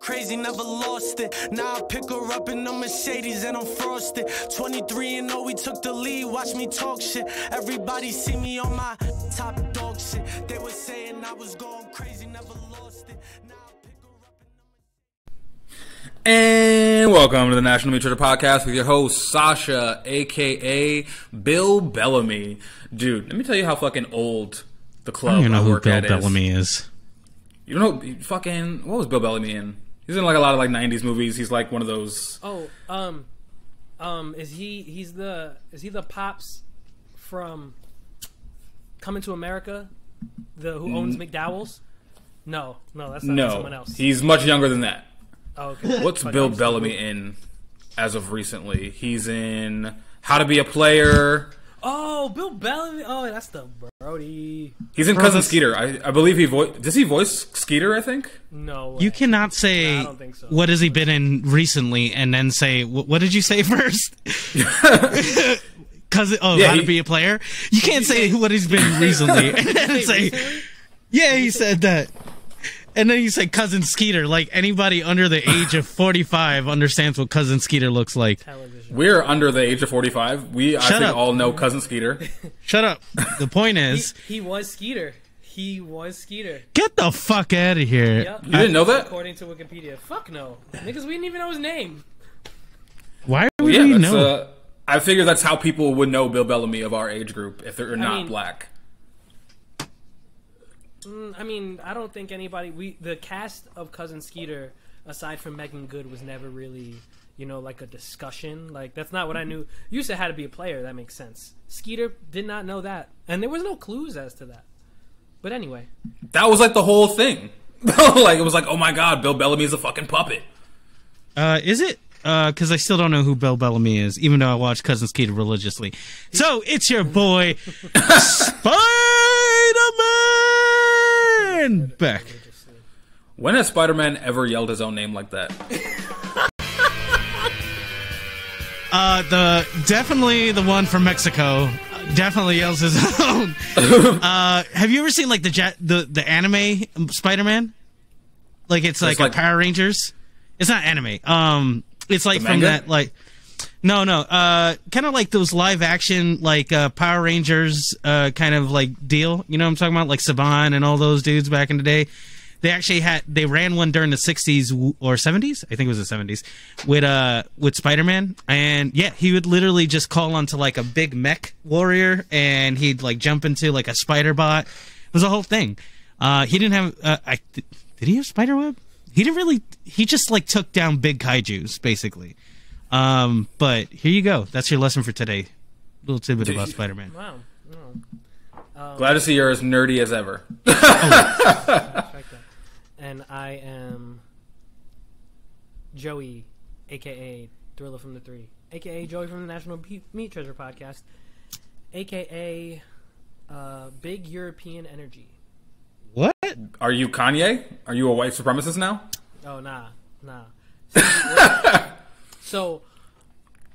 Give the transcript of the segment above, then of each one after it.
Crazy, never lost it. Now I pick her up in the Mercedes and I'm frosted. 23 and we took the lead. Watch me talk shit. Everybody see me on my top dog shit. They were saying I was going crazy, never lost it. Now I pick her up in the And welcome to the National Meat Trader Podcast with your host, Sasha, a.k.a. Bill Bellamy. Dude, let me tell you how fucking old the club I don't even know who work Bill at Bellamy is. is. You don't know, fucking, what was Bill Bellamy in? He's in like a lot of like 90s movies. He's like one of those. Is he the pops from Coming to America? Who owns McDowell's? No, that's not someone else. He's much younger than that. Oh, okay. What's Bill Bellamy in as of recently? He's in How to Be a Player. Oh, Bill Bellamy. Oh, that's the Brody. He's in Cousin Skeeter. I believe does he voice Skeeter, I think? No way. You cannot say, I don't think so. What has he been in recently, and then say, what did you say first? How to be a player? You can't say what he's been recently, and then say, yeah, he said that. And then you say Cousin Skeeter, like anybody under the age of 45 understands what Cousin Skeeter looks like. Television. We're under the age of 45. I think all know Cousin Skeeter. Shut up. The point is... He was Skeeter. Get the fuck out of here. Yep. You didn't know that? According to Wikipedia. Fuck no. Niggas, we didn't even know his name. Why would we know? I figure that's how people would know Bill Bellamy of our age group if they're not black. I mean, I don't think anybody... The cast of Cousin Skeeter, aside from Megan Good, was never really, like a discussion. Like, that's not what I knew. You said How to Be a Player. That makes sense. Skeeter did not know that. And there was no clues as to that. But anyway. That was like the whole thing. Like, it was like, oh my god, Bill Bellamy is a fucking puppet. Is it? Because I still don't know who Bill Bellamy is, even though I watch Cousin Skeeter religiously. So, it's your boy, Spider-Man! Back. When has Spider-Man ever yelled his own name like that? Definitely the one from Mexico. Definitely yells his own. Have you ever seen like the anime Spider-Man? Like it's like a Power Rangers. It's not anime. It's like from that like no. Kind of like those live action like Power Rangers kind of like deal. You know what I'm talking about? Like Saban and all those dudes back in the day. They ran one during the 60s or 70s. I think it was the 70s with Spider-Man. And yeah, he would literally just call onto like a big mech warrior and he'd like jump into like a spider bot. It was a whole thing. He didn't have, did he have spider web? He didn't really, he just like took down big kaijus basically. But here you go. That's your lesson for today. A little tidbit about Spider-Man. Wow. Glad to see you're as nerdy as ever. And I am Joey, a.k.a. Thriller from the Three, a.k.a. Joey from the National Meat Treasure Podcast, a.k.a. Big European Energy. What? Are you Kanye? Are you a white supremacist now? Oh, nah. So,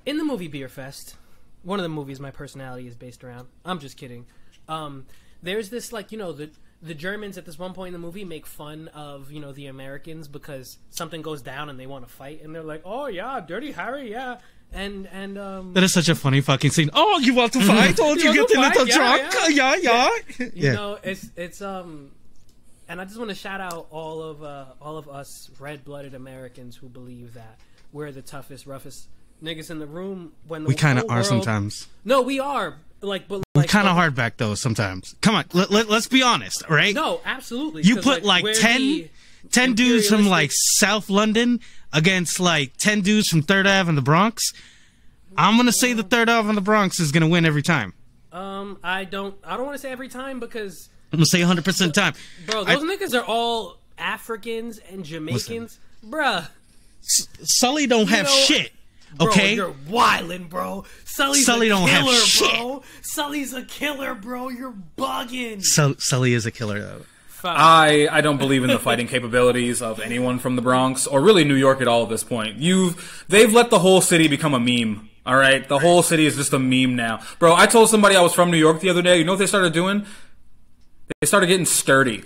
in the movie Beer Fest, one of the movies my personality is based around, I'm just kidding, there's this, like, the Germans at this one point in the movie make fun of, the Americans because something goes down and they want to fight. And they're like, oh, yeah, Dirty Harry, yeah. And that is such a funny fucking scene. Oh, you want to fight? Oh, you get in the truck? Yeah. It's and I just want to shout out all of us red-blooded Americans who believe that we're the toughest, roughest niggas in the room. When we kind of are sometimes. No, we are. We're kind of hard back though sometimes. Come on, let's be honest, right? No, absolutely. You put like 10 dudes from like South London against like 10 dudes from Third Ave in the Bronx. I'm gonna say the Third Ave in the Bronx is gonna win every time. I don't want to say every time because I'm gonna say 100% time. Bro, those niggas are all Africans and Jamaicans, bruh. Sully don't have shit. Okay, bro, you're wildin', bro. Sully don't have shit, bro. Sully's a killer, bro. You're bugging. Sully is a killer, though. I don't believe in the fighting capabilities of anyone from the Bronx or really New York at all at this point. They've let the whole city become a meme. All right, the whole city is just a meme now, bro. I told somebody I was from New York the other day. You know what they started doing? They started getting sturdy.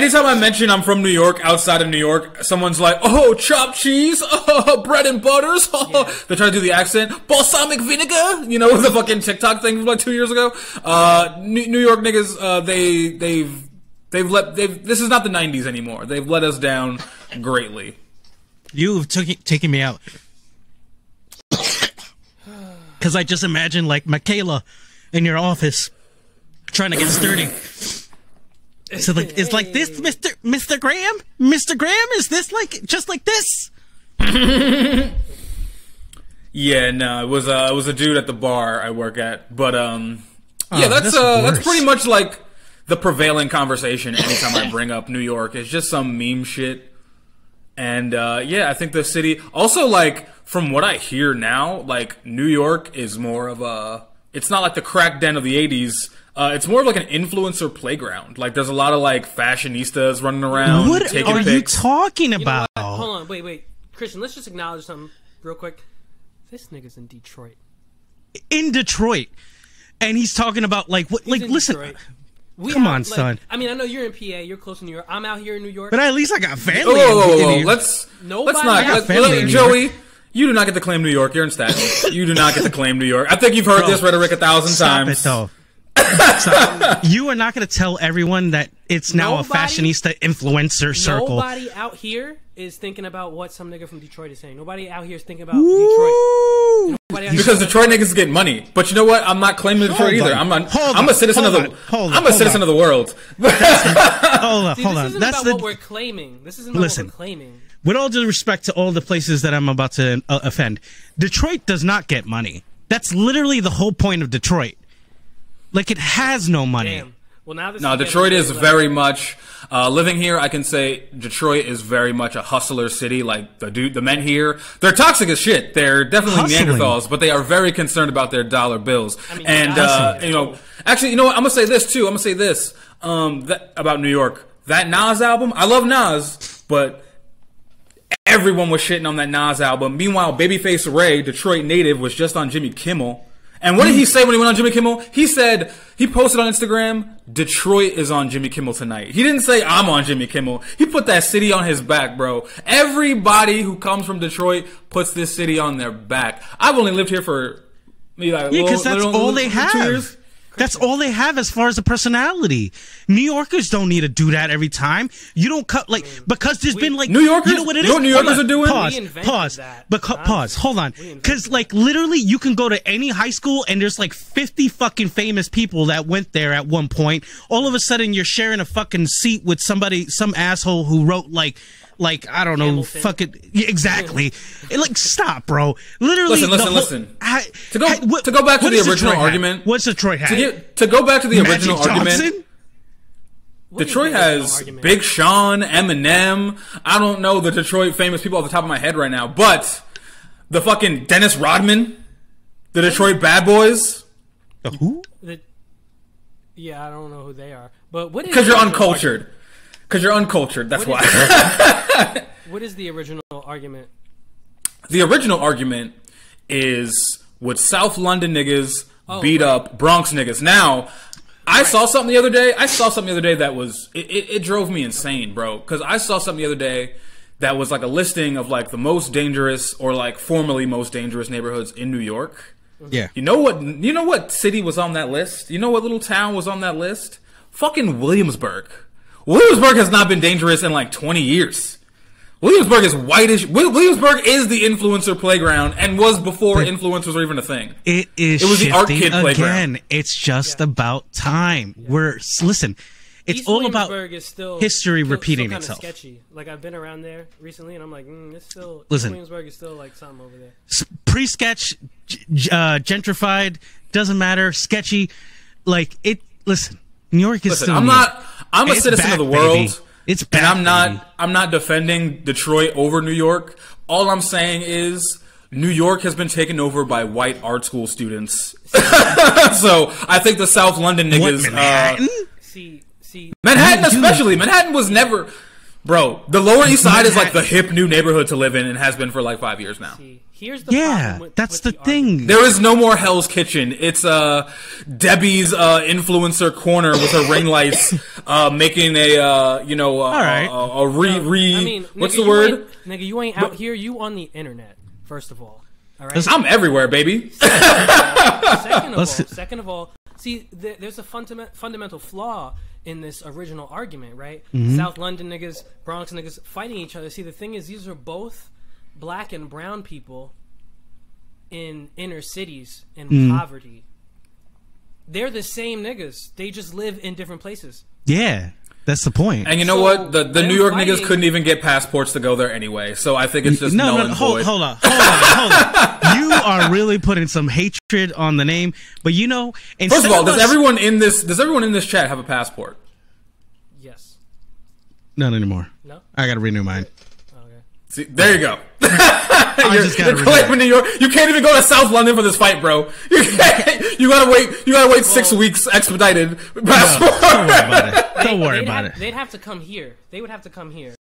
anytime I mention I'm from New York, outside of New York, someone's like, "Oh, chopped cheese, bread and butters." They try to do the accent, balsamic vinegar. You know, the fucking TikTok thing from like 2 years ago. New York niggas, this is not the 90s anymore. They've let us down greatly. You've taken me out. Because I just imagine, like, Michaela in your office trying to get sturdy. So, like, it's like this, Mr. Graham? Mr. Graham, is this like, just like this? Yeah, no, it was a dude at the bar I work at. But, yeah, that's pretty much like the prevailing conversation anytime I bring up New York. It's just some meme shit. And, yeah, I think the city, also, like, from what I hear now, like, New York is more of a, it's not like the crack den of the 80s. It's more of like an influencer playground. Like, there's a lot of, like, fashionistas running around, taking pics. What are you talking about? You know what? Hold on, wait. Christian, let's just acknowledge something real quick. This nigga's in Detroit. In Detroit. And he's talking about, like, what, like, listen. Come on, son. I mean, I know you're in PA. You're close to New York. I'm out here in New York. But at least I got family. Let's not. Joey, you do not get to claim New York. You're in Staten. You do not get to claim New York. I think you've heard this rhetoric 1,000 times. Stop it, though. You are not going to tell everyone that it's now a fashionista influencer circle. Nobody out here is thinking about what some nigga from Detroit is saying. Nobody out here is thinking about Detroit. Because Detroit niggas get money. But you know what? I'm not claiming Detroit either. I'm a citizen of the world. Hold on. This isn't about what we're claiming. This isn't about what we're claiming. With all due respect to all the places that I'm about to offend, Detroit does not get money. That's literally the whole point of Detroit. Like, it has no money. Damn. Well, now Detroit is very much living here. I can say Detroit is very much a hustler city. Like the men here, they're toxic as shit. They're definitely Neanderthals, but they are very concerned about their dollar bills. I mean, actually, you know what? I'm gonna say this too. About New York. That Nas album, I love Nas, but everyone was shitting on that Nas album. Meanwhile, Babyface Ray, Detroit native, was just on Jimmy Kimmel. And what did he say when he went on Jimmy Kimmel? He said, he posted on Instagram, Detroit is on Jimmy Kimmel tonight. He didn't say, I'm on Jimmy Kimmel. He put that city on his back, bro. Everybody who comes from Detroit puts this city on their back. I've only lived here for because that's all they have. 2 years. That's all they have as far as a personality. New Yorkers don't need to do that every time. You don't cut because there's been like New Yorkers. You know what it is? You know what New Yorkers are doing? Pause. Hold on. Because like literally, you can go to any high school and there's like 50 fucking famous people that went there at one point. All of a sudden, you're sharing a fucking seat with some asshole who wrote like I don't know, Hamilton. fucking exactly. Like, stop, bro. Literally, listen. To go back to the original argument. What's Detroit have? To go back to the Magic original argument. Johnson? Detroit has Big Sean, Eminem. I don't know the Detroit famous people off the top of my head right now, but the fucking Dennis Rodman, the Detroit Bad Boys. The who? Yeah, I don't know who they are. But what? Because you're uncultured. Because you're uncultured, that's why. What is the original argument? The original argument is, would South London niggas beat up Bronx niggas? Now, I saw something the other day that was, it drove me insane, bro. Because I saw something the other day that was like a listing of like the most dangerous or like formerly most dangerous neighborhoods in New York. Yeah. You know what city was on that list? You know what little town was on that list? Fucking Williamsburg. Williamsburg has not been dangerous in like 20 years. Williamsburg is whitish. Williamsburg is the influencer playground and was before influencers were even a thing. It was the art kid playground. It's just about time. Listen. It's East all Williamsburg is still history repeating still itself. Sketchy. Like I've been around there recently, and I'm like, it's still. Listen, East Williamsburg is still like something over there. Pre-sketch, gentrified, doesn't matter. Sketchy, like it. Listen, New York is still. I'm a citizen of the world. Baby. It's bad, and I'm not defending Detroit over New York. All I'm saying is New York has been taken over by white art school students. So I think the South London niggas. What, Manhattan? Manhattan especially. Manhattan was never. Bro, the Lower East Side is like the hip new neighborhood to live in and has been for like 5 years now. Here's the problem with, that's with the thing. argument. There is no more Hell's Kitchen. It's Debbie's influencer corner with her ring lights, making a what's the word? Nigga, you ain't out here. You on the internet. First of all right. I'm everywhere, baby. Second of all, see, there's a fundamental flaw in this original argument, right? Mm-hmm. South London niggas, Bronx niggas fighting each other. See, the thing is, these are both black and brown people in inner cities in poverty. They're the same niggas. They just live in different places. Yeah, that's the point. And you know what? The New York niggas couldn't even get passports to go there anyway. So I think it's just null and void. Hold on. You are really putting some hatred on the name. But you know, first of all, does everyone in this chat have a passport? Yes. Not anymore. No. I got to renew mine. Okay. See, there you go. You're claiming New York. You can't even go to South London for this fight, bro. You gotta wait 6 weeks expedited passport. Don't worry about it. They'd have to come here. They would have to come here.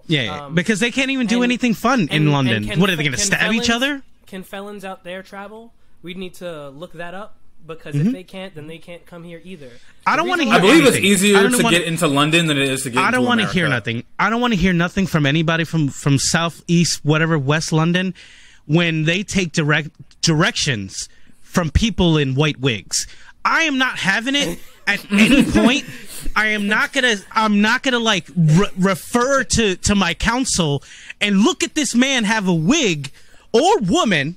Yeah, because they can't even do anything fun in London. What are they going to stab each other? Can felons out there travel? We'd need to look that up. Because if they can't, then they can't come here either. I don't want to hear I believe anything. it's easier to get into London than it is to get into America. I don't want to hear nothing. I don't want to hear nothing from anybody from South, East, whatever, West London, when they take directions from people in white wigs. I am not having it at any point. I'm not gonna like refer to my counsel and look at this man have a wig or woman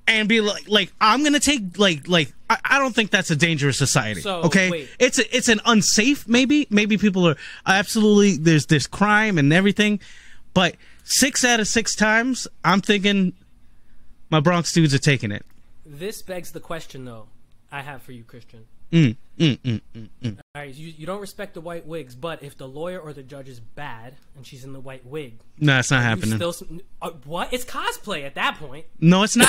and be like I'm gonna take like I don't think that's a dangerous society. So, okay, wait. It's an unsafe maybe people are absolutely there's crime and everything, but 6 out of 6 times I'm thinking my Bronx dudes are taking it. This begs the question though I have for you, Christian. All right, you don't respect the white wigs, but if the lawyer or the judge is bad and she's in the white wig, no, it's not happening. What? It's cosplay at that point. No, it's not.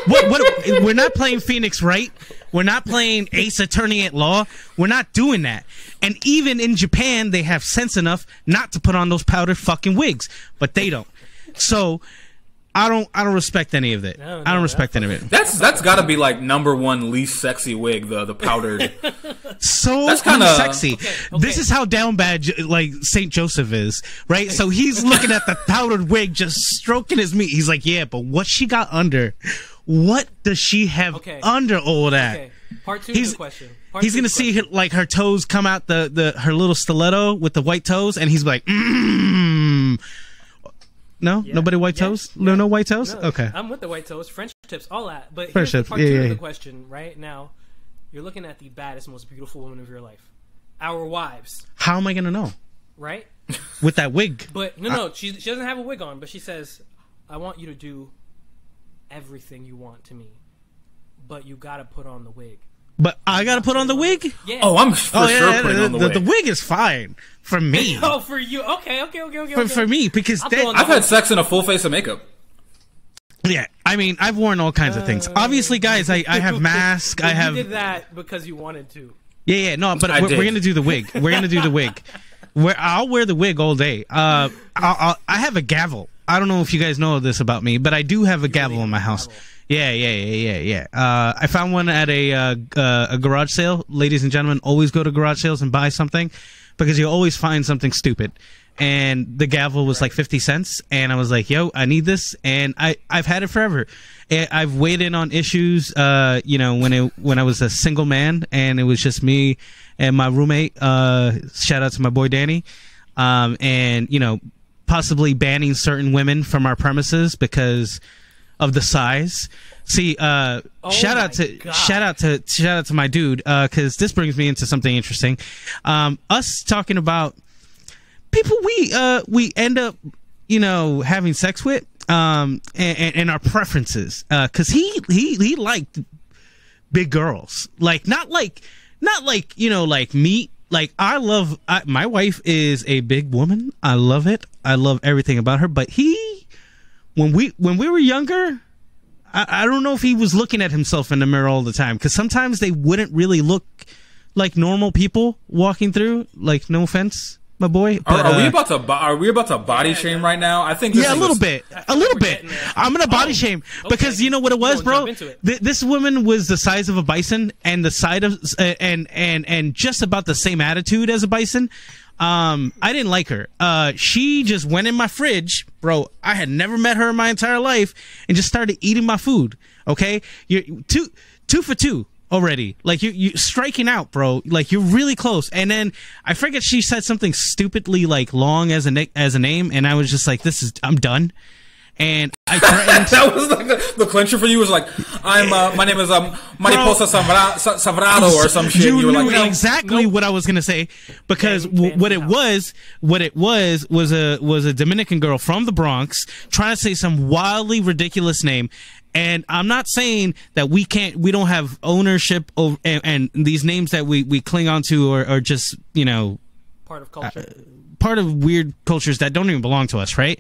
What? We're not playing Phoenix Wright. We're not playing Ace Attorney at Law. We're not doing that. And even in Japan, they have sense enough not to put on those powdered fucking wigs, but they don't. So I don't respect any of it. I don't respect any of it. That's got to be like #1 least sexy wig, the powdered. So that's kind of sexy. Okay. This is how down bad like Saint Joseph is, right? So he's looking at the powdered wig, just stroking his meat. He's like, yeah, but what she got under? What does she have under all that? Okay. Part 2 of the question. He's gonna see like her toes come out her little stiletto with the white toes, and he's like, No, nobody white toes. Yeah. No white toes. No, okay, I'm with the white toes, French tips, all that. But French here's tips. part 2 of the question. Right now, you're looking at the baddest, most beautiful woman of your life, our wives. How am I gonna know? Right. With that wig. But no, she doesn't have a wig on. But she says, "I want you to do everything you want to me, but you gotta put on the wig." But I gotta put on the wig? Yeah. Oh, I'm for sure putting on the wig. The wig is fine for me. Oh, for you? Okay. For me, because I've had sex in a full face of makeup. Yeah, I mean, I've worn all kinds of things. Obviously, guys, I have mask. I have. You did that because you wanted to. Yeah, no, but we're gonna do the wig. We're gonna do the wig. I'll wear the wig all day. I have a gavel. I don't know if you guys know this about me, but I do have a gavel in my house. Yeah. I found one at a garage sale. Ladies and gentlemen, always go to garage sales and buy something because you always find something stupid. And the gavel was like 50 cents, and I was like, "Yo, I need this," and I've had it forever. I've weighed in on issues, when I was a single man and it was just me and my roommate. Shout out to my boy Danny, and possibly banning certain women from our premises because of the size. See, shout out to my dude, because this brings me into something interesting. Us talking about people we end up having sex with, and our preferences, because he liked big girls, like not like meat. Like my wife is a big woman. I love it. I love everything about her. But when we were younger, I don't know if he was looking at himself in the mirror all the time, because sometimes they wouldn't really look like normal people walking through. Like, no offense, my boy. But, are we about to body shame right now? I think a little bit. I'm gonna body shame because you know what it was, bro. This woman was the size of a bison and the side of and just about the same attitude as a bison. I didn't like her. She just went in my fridge, bro. I had never met her in my entire life, and just started eating my food. Okay, you're two for two already. Like you striking out, bro. Like you're really close. And then I forget she said something stupidly like long as a name, and I was just like, I'm done. And I threatened. That was like the clincher for you was like, my name is Mariposa Savrado or some shit. You were knew like, exactly what I was gonna say because what it was a Dominican girl from the Bronx trying to say some wildly ridiculous name. And I'm not saying that we don't have ownership over and these names that we cling on to are just, you know, part of culture, part of weird cultures that don't even belong to us, right?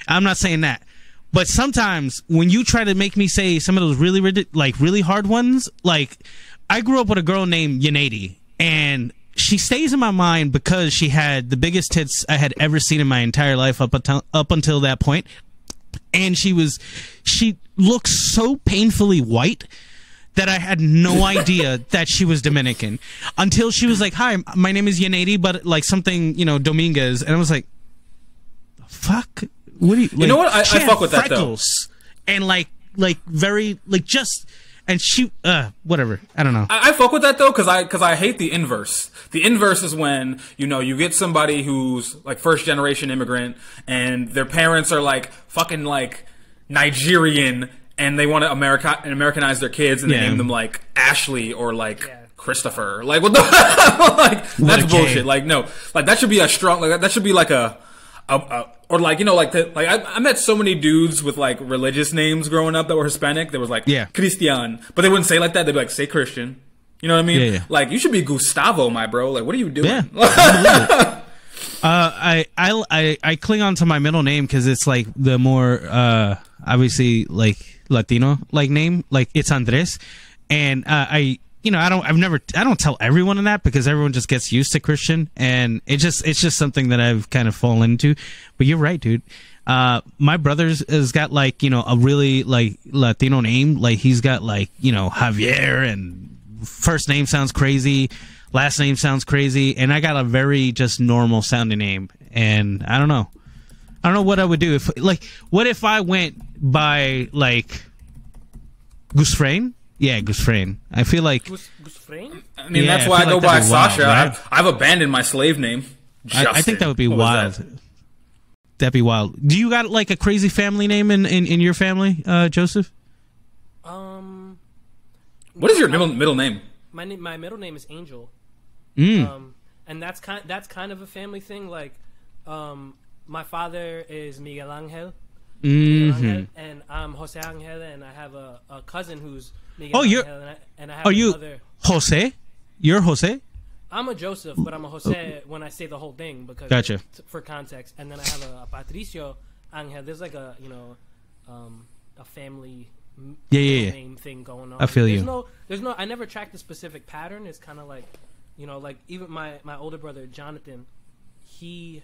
I'm not saying that. But sometimes when you try to make me say some of those really hard ones, like I grew up with a girl named Yanady, and she stays in my mind because she had the biggest tits I had ever seen in my entire life up until that point. And she looked so painfully white that I had no idea that she was Dominican until she was like, "Hi, my name is Yanady, but like something, you know, Dominguez." And I was like, "Fuck, what do you?" Like, you know what? I fuck with that though. And like very like just. And she, whatever. I don't know. I fuck with that though, cause I hate the inverse. The inverse is when, you know, you get somebody who's like first generation immigrant and their parents are like fucking like Nigerian and they want to Americanize their kids and they name them like Ashley or like Christopher. Like what the like that's bullshit. Like no, like that should be a strong, like that should be like a or like, you know, like I met so many dudes with like religious names growing up that were Hispanic. That was like Christian, but they wouldn't say like that. They'd be like, say Christian. You know what I mean? Yeah. Like you should be Gustavo, my bro. Like what are you doing? Yeah. I cling on to my middle name because it's like the more obviously like Latino like name. Like it's Andres, and you know, I don't tell everyone that because everyone just gets used to Christian, and it's just something that I've kind of fallen into. But you're right, dude. My brother's has got like, you know, a really like Latino name. Like he's got like, you know, Javier, and first name sounds crazy, last name sounds crazy, and I got a very just normal sounding name. And I don't know what I would do what if I went by like Gusfrain? Yeah, Gusfrain. I feel like Gusfrain? I mean, that's why I go by Sasha. Wild, right? I've abandoned my slave name. I think that would be wild. That'd be wild. Do you got like a crazy family name in your family, Joseph? What is your middle name? My middle name is Angel. And that's kind of a family thing. Like, my father is Miguel Angel. And I'm Jose Angel, and I have a cousin who's Miguel Angel, and I have another. Jose? You're Jose? I'm a Joseph, but I'm a Jose when I say the whole thing because gotcha. For context. And then I have a Patricio Angel. There's like a a family name thing going on. I feel you. There's no. I never tracked a specific pattern. It's kind of like, you know, like even my older brother Jonathan, he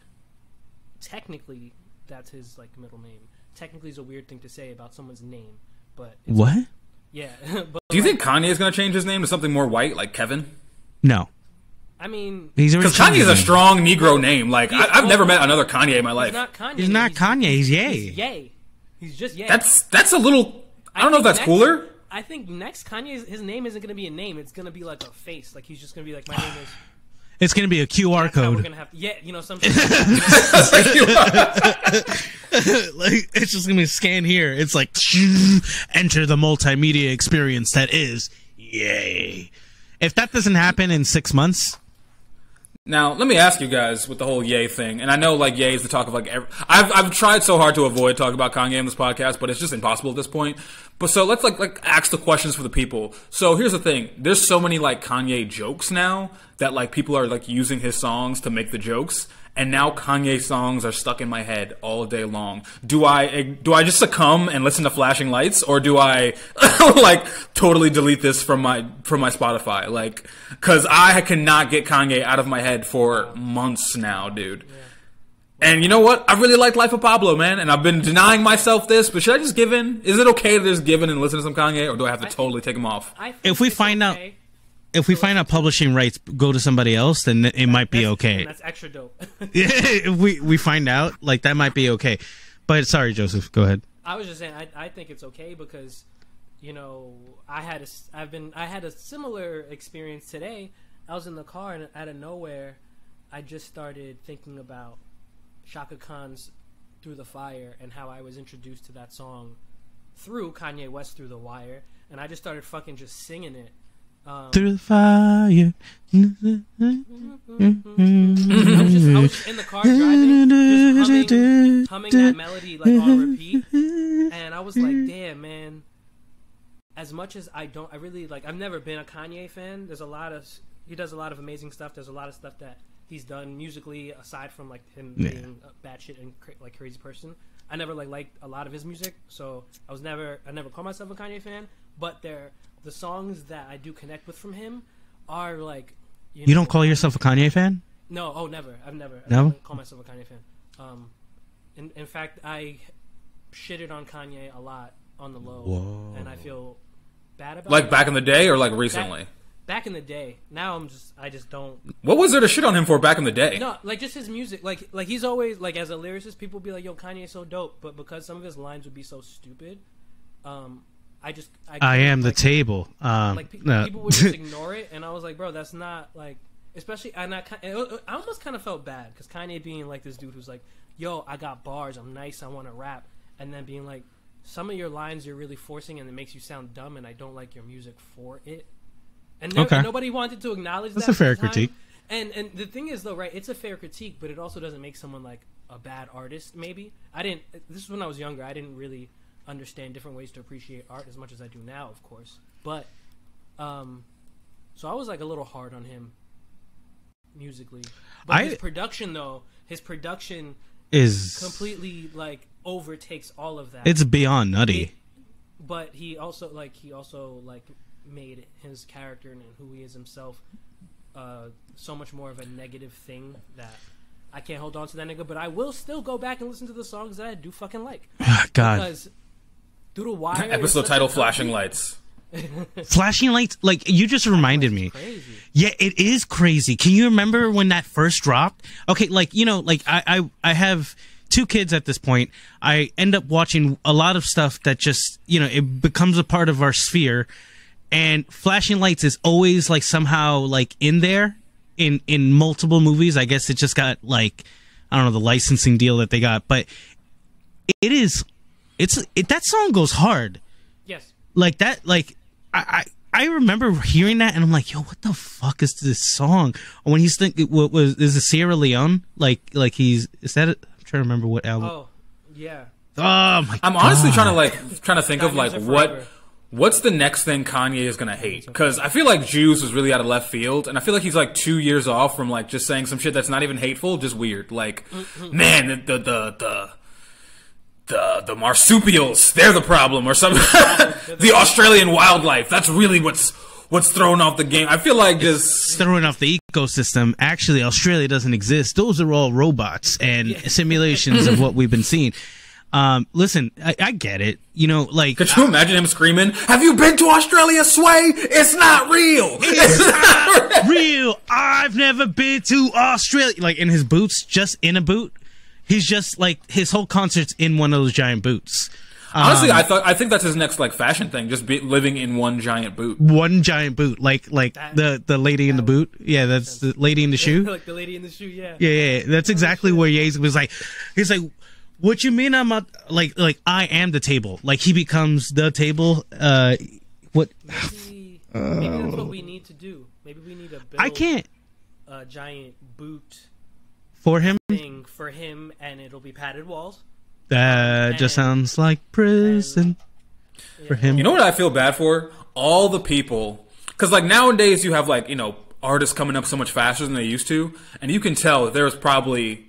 technically that's his like middle name. Technically, is a weird thing to say about someone's name, but what? Yeah. But do you think Kanye is going to change his name to something more white, like Kevin? No. I mean, because Kanye is a strong Negro name. Like I've never met another Kanye in my life. He's not Kanye. He's not Kanye. He's Ye. He's Ye. He's just Ye. That's a little. I don't know if that's cooler. I think next Kanye, his name isn't going to be a name. It's going to be like a face. Like he's just going to be like, my name is. It's going to be a QR code. We're gonna have, you know, some. Like it's just going to be scanned here. It's like enter the multimedia experience that is Ye. If that doesn't happen in 6 months. Now, let me ask you guys with the whole Ye thing, and I know like Ye is the talk of like I've tried so hard to avoid talking about Kanye on this podcast, but it's just impossible at this point. But so let's like ask the questions for the people. So here's the thing: there's so many like Kanye jokes now that like people are like using his songs to make the jokes, and now Kanye songs are stuck in my head all day long. Do I just succumb and listen to Flashing Lights, or do I like totally delete this from my Spotify? Like, because I cannot get Kanye out of my head for months now, dude. Yeah. And you know what? I really like Life of Pablo, man, and I've been denying myself this, but should I just give in? Is it okay to just give in and listen to some Kanye, or do I have to totally take him off? If we find out publishing rights go to somebody else, then it might be okay. That's extra dope. If we find out, like, that might be okay. But sorry, Joseph, go ahead. I was just saying, I think it's okay because, you know, I had a similar experience today. I was in the car and out of nowhere, I just started thinking about Shaka Khan's Through the Fire and how I was introduced to that song through Kanye West Through the Wire, and I just started fucking just singing it. Through the fire. I was just in the car driving, just humming that melody like on repeat, and I was like, damn, man. As much as I really like, I've never been a Kanye fan. He does a lot of amazing stuff. There's a lot of stuff that he's done musically, aside from like him being a batshit and like crazy person. I never liked a lot of his music, so I never called myself a Kanye fan. But the songs that I do connect with from him are like. You don't call yourself a Kanye fan? No, never. I don't call myself a Kanye fan. In fact, I shitted on Kanye a lot on the low. Whoa. And I feel bad about it. Like back in the day, or like recently? Back in the day. Now I just don't. What was there to shit on him for back in the day? No, like just his music. Like he's always like, as a lyricist, people be like, "Yo, Kanye's so dope," but because some of his lines would be so stupid, I am the table. People would just ignore it, and I was like, bro, that's not like. Especially, I almost kind of felt bad because Kanye being like this dude who's like, "Yo, I got bars, I'm nice, I want to rap," and then being like, "Some of your lines you're really forcing, and it makes you sound dumb, and I don't like your music for it." And nobody wanted to acknowledge that. That's a fair critique. And the thing is, though, right? It's a fair critique, but it also doesn't make someone like a bad artist. Maybe this is when I was younger. I didn't really understand different ways to appreciate art as much as I do now, of course. But so I was like a little hard on him musically. But his production is completely like overtakes all of that. It's beyond nutty. But he also made his character and who he is himself so much more of a negative thing that I can't hold on to that nigga. But I will still go back and listen to the songs that I do fucking like. God. Because Through the Wire. Episode title: Flashing Lights. Flashing Lights, like, you just reminded me. Crazy. Yeah, it is crazy. Can you remember when that first dropped? Okay, like, you know, like I have 2 kids at this point. I end up watching a lot of stuff that just, you know, it becomes a part of our sphere. And Flashing Lights is always like somehow like in there in multiple movies. I guess it just got like, I don't know, the licensing deal that they got, but that song goes hard. Yes. Like that, like I remember hearing that and I'm like, yo, what the fuck is this song? When he's is it Sierra Leone? Like is that it? I'm trying to remember what album. Oh, yeah. Oh my God. I'm honestly trying to think of like what's the next thing Kanye is gonna hate? Because I feel like Juice was really out of left field, and I feel like he's like 2 years off from like just saying some shit that's not even hateful, just weird. Like, man, the marsupials, they're the problem, or something. The Australian wildlife, that's really what's thrown off the game. I feel like just throwing off the ecosystem. Actually, Australia doesn't exist. Those are all robots and simulations of what we've been seeing. Listen, I get it. You know, like, could you imagine him screaming, "Have you been to Australia, Sway? It's not real. It's not real. I've never been to Australia." Like, in his boots, just in a boot. He's just like, his whole concert's in one of those giant boots. Honestly, I think that's his next like fashion thing, just living in one giant boot. One giant boot, like the lady in the boot. Yeah, that's the lady in the shoe. Like the lady in the shoe. Yeah. Yeah. That's exactly where Ye was like. He's like, "What you mean I'm not like I am the table?" Like, he becomes the table. What? Maybe that's what we need to do. Maybe we need to build a giant boot for him. Thing for him, and it'll be padded walls. That just sounds like prison for him. You know what I feel bad for? All the people, because like nowadays you have like, you know, artists coming up so much faster than they used to, and you can tell that there was probably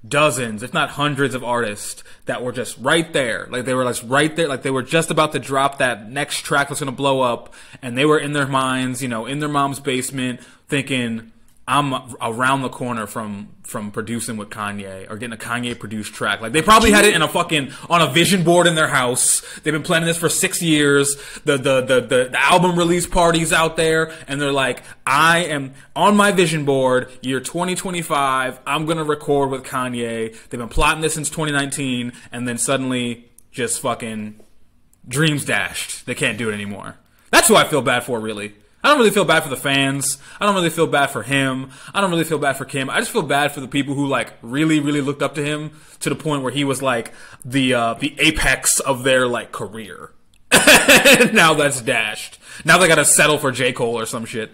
dozens, if not hundreds of artists that were just right there. Like they were like right there, like they were just about to drop that next track that's going to blow up, and they were in their minds, you know, in their mom's basement thinking, I'm around the corner from producing with Kanye or getting a Kanye produced track. Like they probably had it in on a vision board in their house. They've been planning this for 6 years. The album release party's out there, and they're like, I am on my vision board, year 2025. I'm gonna record with Kanye. They've been plotting this since 2019, and then suddenly just fucking dreams dashed. They can't do it anymore. That's who I feel bad for, really. I don't really feel bad for the fans. I don't really feel bad for him. I don't really feel bad for Kim. I just feel bad for the people who like really, really looked up to him to the point where he was like the apex of their like career. Now that's dashed. Now they got to settle for J. Cole or some shit.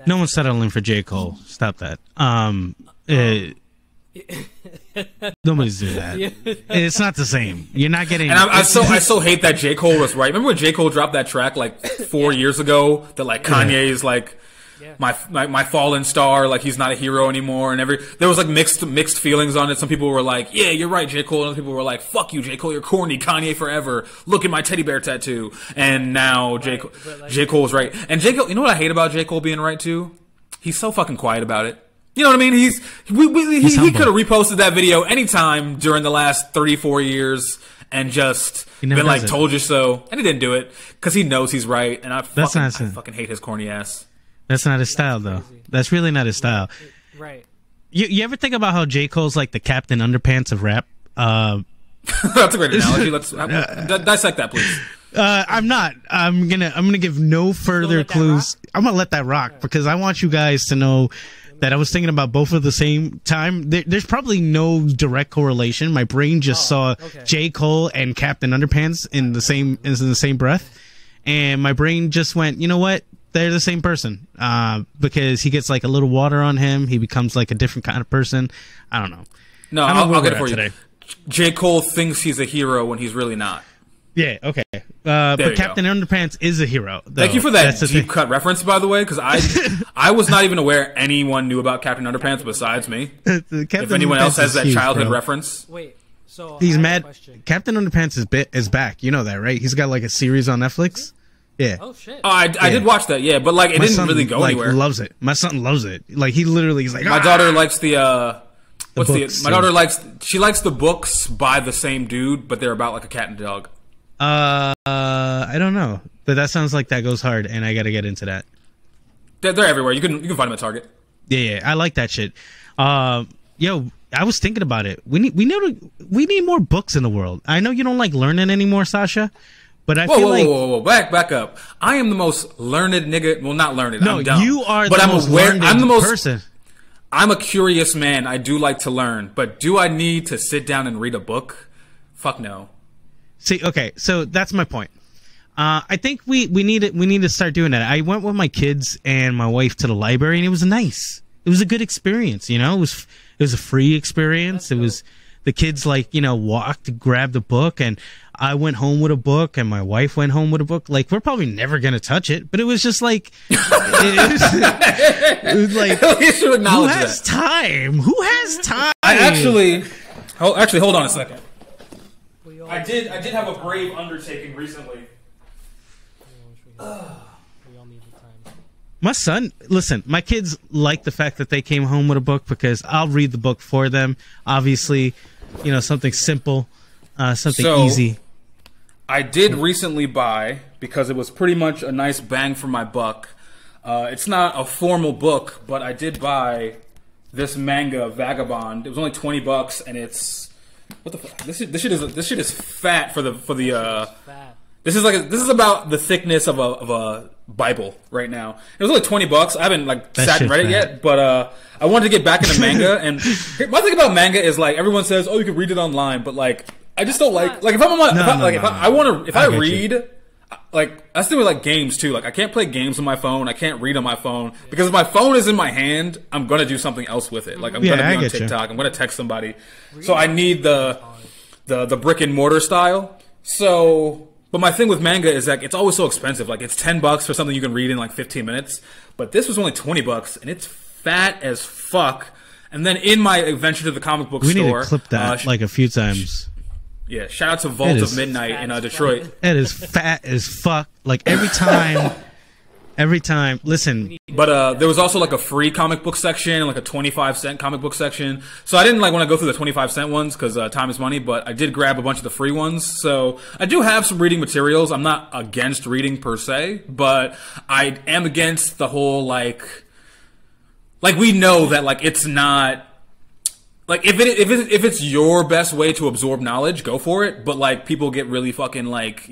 No one's settling for J. Cole. Stop that. Nobody's doing that. It's not the same. You're not getting. And I so hate that J. Cole was right. Remember when J. Cole dropped that track like 4 years ago? That like Kanye is like my fallen star. Like he's not a hero anymore. And there was like mixed feelings on it. Some people were like, yeah, you're right, J. Cole. And other people were like, fuck you, J. Cole. You're corny. Kanye forever. Look at my teddy bear tattoo. And now J. Cole's right. And J. Cole. You know what I hate about J. Cole being right too? He's so fucking quiet about it. You know what I mean? He could have reposted that video anytime during the last 34 years and just been like, told you so. And he didn't do it because he knows he's right. And I fucking hate his corny ass. That's not his style, though. That's really not his style. Right. You ever think about how J. Cole's like the Captain Underpants of rap? That's a great analogy. Let's dissect that, please. I'm not. I'm gonna give no further clues. I'm gonna let that rock because I want you guys to know that I was thinking about both at the same time. There's probably no direct correlation. My brain just saw J. Cole and Captain Underpants in the same breath, and my brain just went, you know what? They're the same person. Because he gets like a little water on him, he becomes like a different kind of person. I don't know. No, I'll get it for you. J. Cole thinks he's a hero when he's really not. Yeah, okay. But Captain Underpants is a hero. Though. Thank you for that deep cut reference, by the way, because I was not even aware anyone knew about Captain Underpants besides me. If anyone else has that childhood reference. Wait, so he's mad. Captain Underpants is back. You know that, right? He's got like a series on Netflix. Yeah. Oh shit. Oh, I did watch that, yeah, but like it didn't really go anywhere. Loves it. My son loves it. Like he's like my daughter likes my daughter likes the books by the same dude, but they're about like a cat and dog. I don't know, but that sounds like that goes hard, and I got to get into that. They're everywhere. You can find them at Target. Yeah, I like that shit. Yo, I was thinking about it. We need more books in the world. I know you don't like learning anymore, Sasha, but I feel like whoa, back up. I am the most learned nigga. Well, not learned. No, I'm dumb. You are, but the I'm most aware. learned I'm the most person. I'm a curious man. I do like to learn, but do I need to sit down and read a book? Fuck no. See, okay, so that's my point. I think we need to start doing that. I went with my kids and my wife to the library, and it was nice. It was a good experience, you know. It was a free experience. It was the kids walked, grabbed a book, and I went home with a book, and my wife went home with a book. Like we're probably never gonna touch it, but it was just like it was like who has time? Who has time? I actually hold on a second. I did have a brave undertaking recently. My son, listen, my kids like the fact that they came home with a book because I'll read the book for them. Obviously, something simple, something easy. I did recently buy, because it was pretty much a nice bang for my buck. It's not a formal book, but I did buy this manga, Vagabond. It was only $20, and it's... What the fuck? This shit is fat for the. This is about the thickness of a Bible right now. It was only $20. I haven't sat and read it yet, but I wanted to get back into manga. And my thing about manga is everyone says, oh, you can read it online, but I just don't like if I'm on my I read. That's the thing with games too. I can't play games on my phone. I can't read on my phone because if my phone is in my hand, I'm gonna do something else with it. I'm gonna be on TikTok. I'm gonna text somebody. So I need the brick and mortar style. So, but my thing with manga is it's always so expensive. It's $10 for something you can read in 15 minutes. But this was only $20, and it's fat as fuck. And then in my adventure to the comic book store, we need to clip that like a few times. Yeah, shout out to Vault of Midnight in Detroit. It is fat as fuck. Like every time. Listen, but there was also like a free comic book section and like a 25-cent comic book section. So I didn't like want to go through the 25-cent ones because time is money. But I did grab a bunch of the free ones. So I do have some reading materials. I'm not against reading per se, but I am against the whole like we know that like it's not. Like if it's your best way to absorb knowledge, go for it. But like people get really fucking like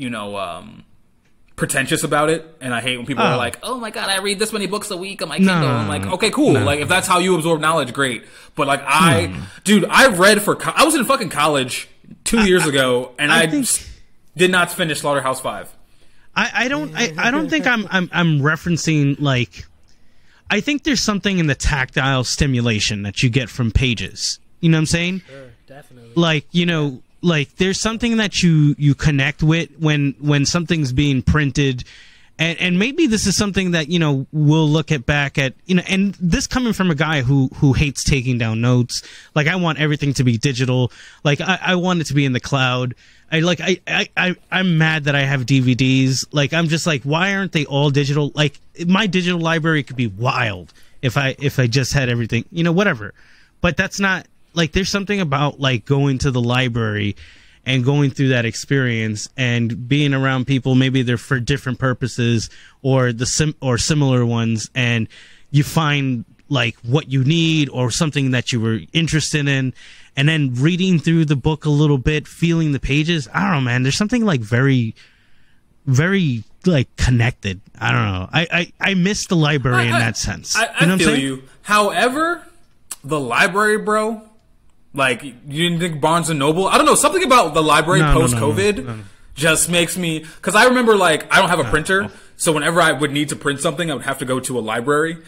pretentious about it, and I hate when people are like, "Oh my god, I read this many books a week on my Kindle." I'm like, okay, cool. Like if that's how you absorb knowledge, great. But like I was in fucking college 2 years ago, and I did not finish Slaughterhouse 5. I don't think I'm referencing like. I think there's something in the tactile stimulation that you get from pages. You know what I'm saying? Sure, definitely. Like, like there's something that you connect with when something's being printed. And maybe this is something that, we'll look back at, and this coming from a guy who hates taking down notes. Like, I want everything to be digital. Like, I want it to be in the cloud. I'm mad that I have DVDs. Like, I'm just like, why aren't they all digital? Like, my digital library could be wild if I just had everything, whatever. But that's not, like, there's something about, like, going to the library and going through that experience and being around people, maybe they're for different purposes or similar ones, and you find like what you need or something that you were interested in, and then reading through the book a little bit, feeling the pages. I don't know, man. There's something like very, very like connected. I don't know. I miss the library in that sense. I feel you. However, the library, bro. Like, you didn't think Barnes & Noble? I don't know, something about the library post-COVID just makes me... Because I remember, like, I don't have a printer, so whenever I would need to print something, I would have to go to a library.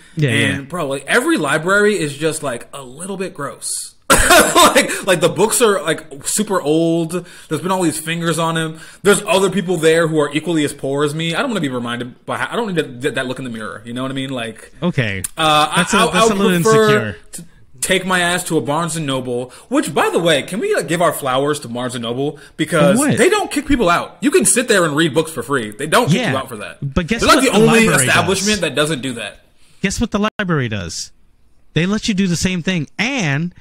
Bro, like, every library is just, like, a little bit gross. like the books are, like, super old. There's been all these fingers on them. There's other people there who are equally as poor as me. I don't want to be reminded by... I don't need that look in the mirror, you know what I mean? Like... Okay. That's a little insecure. Take my ass to a Barnes & Noble, which, by the way, can we give our flowers to Barnes & Noble? Because they don't kick people out. You can sit there and read books for free. They don't kick you out for that. But guess They're like the only establishment that doesn't do that. Guess what the library does? They let you do the same thing, and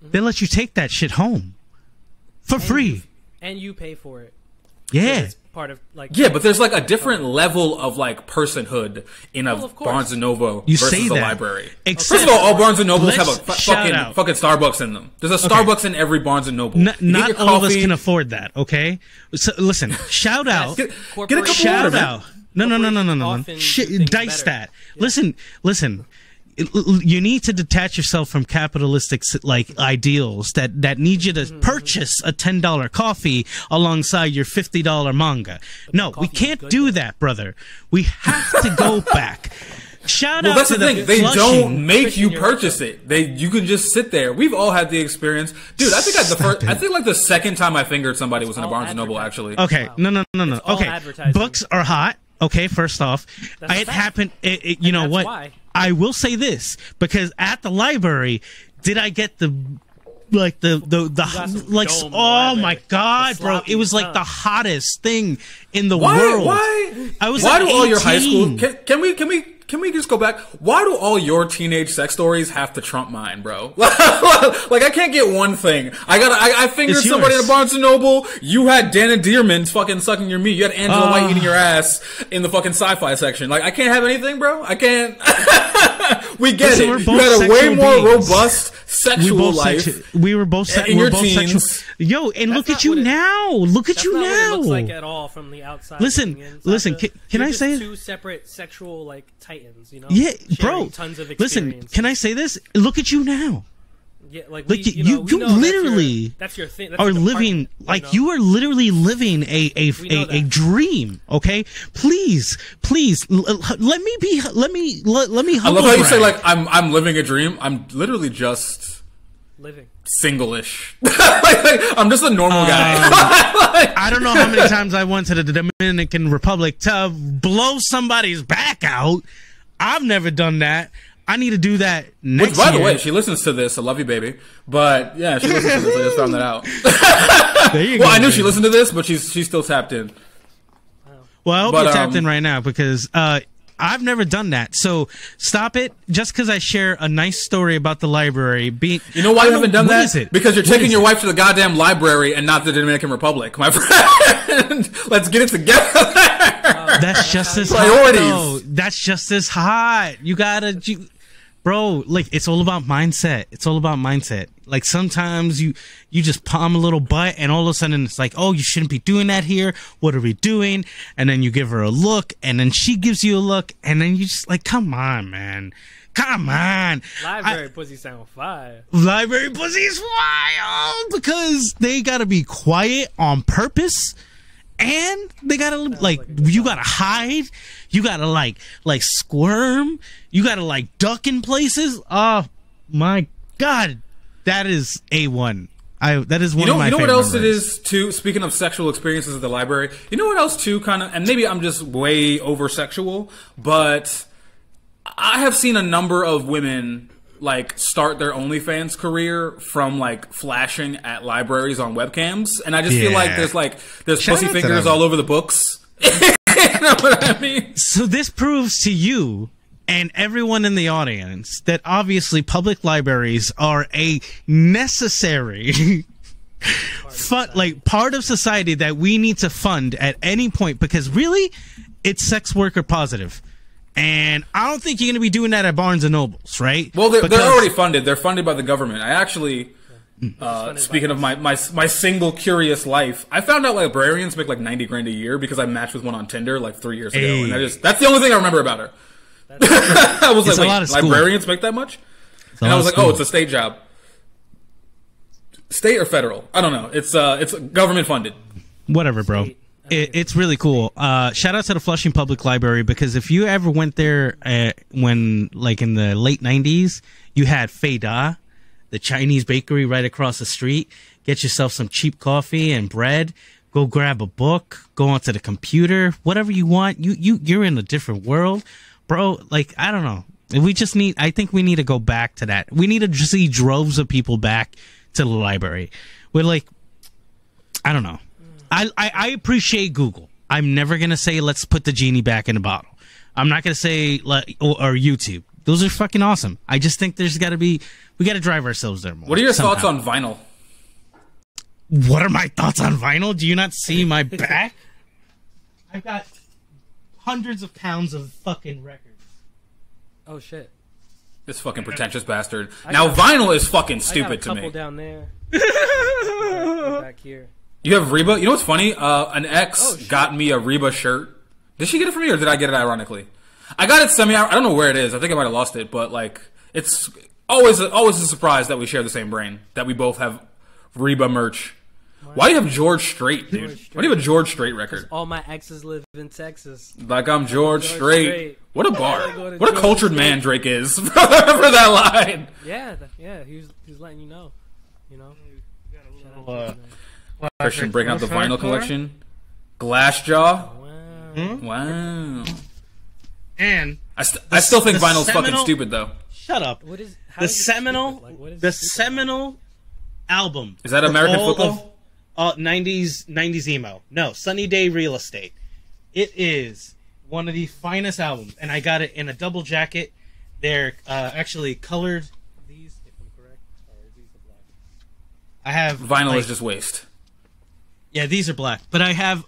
they let you take that shit home for free. And you pay for it. Yeah. It's part of, like... Yeah, but there's like a different level of like personhood in a Barnes & Noble versus a library. First of all Barnes & Nobles have a fucking Starbucks in them. There's a Starbucks in every Barnes & Noble. Not all of us can afford that, okay? So, listen, shout out. Get a couple shout out. No. Dice that. Listen. You need to detach yourself from capitalistic like ideals that need you to purchase a $10 coffee alongside your $50 manga. No, we can't do that, brother. We have to go back. Shout out that's to the thing. They don't make you purchase it. You can just sit there. We've all had the experience, dude. I think like the second time I fingered somebody was in a Barnes & Noble. Actually, okay, no. Okay, books are hot. Okay, first off, it happened. You know what? Why. I will say this, because at the library, did I get the oh my god, bro, it was like the hottest thing in the world. Why? I was why like do all 18. your high school can we just go back? Why do all your teenage sex stories have to trump mine, bro? Like I can't get one thing. I fingered somebody in a Barnes & Noble. You had Dana Dearman fucking sucking your meat. You had Angela White eating your ass in the fucking sci-fi section. Like I can't have anything, bro. I can't. We get it. You had a way more robust sexual life. We were both in your teens. Sexual. Yo, and look at you now. Look at you now. That's not what it looks like at all from the outside. Listen. Can I say two separate sexual like titans? You know? Yeah, bro. Tons of listen, can I say this? Look at you now. Yeah, like you literally that's your thing. Are living like you are literally living a dream. Okay, please, let me I love how you say like I'm living a dream. I'm literally just living single-ish. like, I'm just a normal guy. I don't know how many times I went to the Dominican Republic to blow somebody's back out. I've never done that. I need to do that next Which, by the year. way, she listens to this. I love you, baby. But yeah, she listens to this. I just found that out. There you Well, go, I knew man. she listened to this, but she's still tapped in. Well, I hope But, you're tapped in right now because I've never done that. So stop it. Just because I share a nice story about the library. You know why you haven't done what that? is it? Because you're What taking is your it? wife to the goddamn library and not the Dominican Republic, my friend. Let's get it together. That's just as Priorities. hot. Though. That's just as hot. You gotta, bro. Like it's all about mindset. It's all about mindset. Like sometimes you just palm a little butt, and all of a sudden it's like, oh, you shouldn't be doing that here. What are we doing? And then you give her a look, and then she gives you a look, and then you just like, come on, man. Come on. Library pussy sound fire. Library pussy is wild because they gotta be quiet on purpose. And they gotta like you gotta hide, you gotta like squirm, you gotta like duck in places. Oh my god, that is A1. That is one of my. You know what favorite else memories. it is too? Speaking of sexual experiences at the library, you know what else too? Kind of, and maybe I'm just way over sexual, but I have seen a number of women like start their OnlyFans career from like flashing at libraries on webcams, and I just feel like there's Shout pussy out to fingers them. all over the books. You know what I mean? So this proves to you and everyone in the audience that obviously public libraries are a necessary part of society that we need to fund at any point because really it's sex worker positive. And I don't think you're going to be doing that at Barnes & Nobles, right? Well, they're Because- already funded. They're funded by the government. I actually, speaking of my single curious life, I found out librarians make like $90,000 a year because I matched with one on Tinder like 3 years ago. Hey. And that's the only thing I remember about her. I was It's like, a lot wait, of school. librarians make that much? a And I lot was of like, oh, school. it's a state job. State or federal? I don't know. It's government funded. Whatever, bro. It's really cool. Shout out to the Flushing Public Library because if you ever went there when, like, in the late 90s, you had Fei Da, the Chinese bakery right across the street. Get yourself some cheap coffee and bread. Go grab a book. Go onto the computer. Whatever you want. You're in a different world, bro. Like, I don't know. I think we need to go back to that. We need to just see droves of people back to the library. We're like, I don't know. I appreciate Google. I'm never going to say, let's put the genie back in the bottle. I'm not going to say, or YouTube. Those are fucking awesome. I just think we got to drive ourselves there more. What are your somehow. thoughts on vinyl? What are my thoughts on vinyl? Do you not see my back? I've got hundreds of pounds of fucking records. Oh shit! This fucking pretentious bastard. Now, vinyl is fucking stupid to I got a couple me. down there. Back here. You have Reba? You know what's funny? An ex got me a Reba shirt. Did she get it from me, or did I get it ironically? I got it I don't know where it is. I think I might have lost it, but like, it's always a surprise that we share the same brain. That we both have Reba merch. Why do you have George Strait, dude? Why do you have a George Strait record? All my exes live in Texas. Like I'm George Strait. What a bar. Go to What a George cultured Strait. man Drake is for that line. Yeah, he's letting you know. You know. Christian breaking out the vinyl collection. Glassjaw. Wow. Wow. And I still think the vinyl's fucking seminal- stupid though. shut up. What is how The is it seminal, stupid? Like, what is the stupid? seminal album. Is that for American all football? of, 90s emo. No, Sunny Day Real Estate. It is one of the finest albums, and I got it in a double jacket. They're actually colored. These, if I'm correct, or these are black. I have Vinyl is just waste. Yeah, these are black. But I have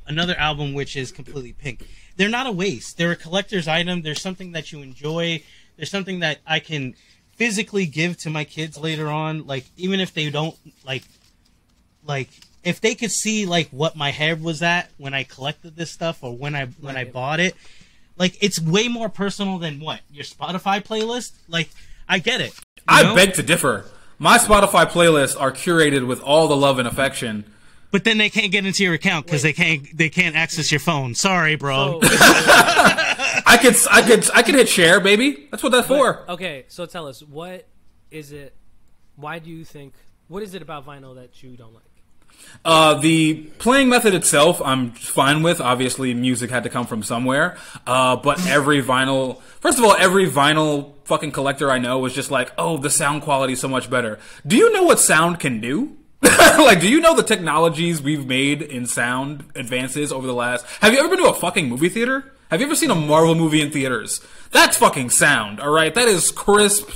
another album which is completely pink. They're not a waste. They're a collector's item. There's something that you enjoy. There's something that I can physically give to my kids later on. Like, even if they don't, like if they could see, like, what my head was at when I collected this stuff or when I bought it. Like, it's way more personal than what? Your Spotify playlist? Like, I get it. You know? I beg to differ. My Spotify playlists are curated with all the love and affection. But then they can't get into your account because they can't access your phone. Sorry, bro. I could hit share, baby. That's what that's for. Okay, so tell us, what is it? Why do you think? What is it about vinyl that you don't like? The playing method itself, I'm fine with. Obviously, music had to come from somewhere. But every vinyl fucking collector I know was just like, oh, the sound quality is so much better. Do you know what sound can do? Like, do you know the technologies we've made in sound advances over the last... Have you ever been to a fucking movie theater? Have you ever seen a Marvel movie in theaters? That's fucking sound, alright? That is crisp,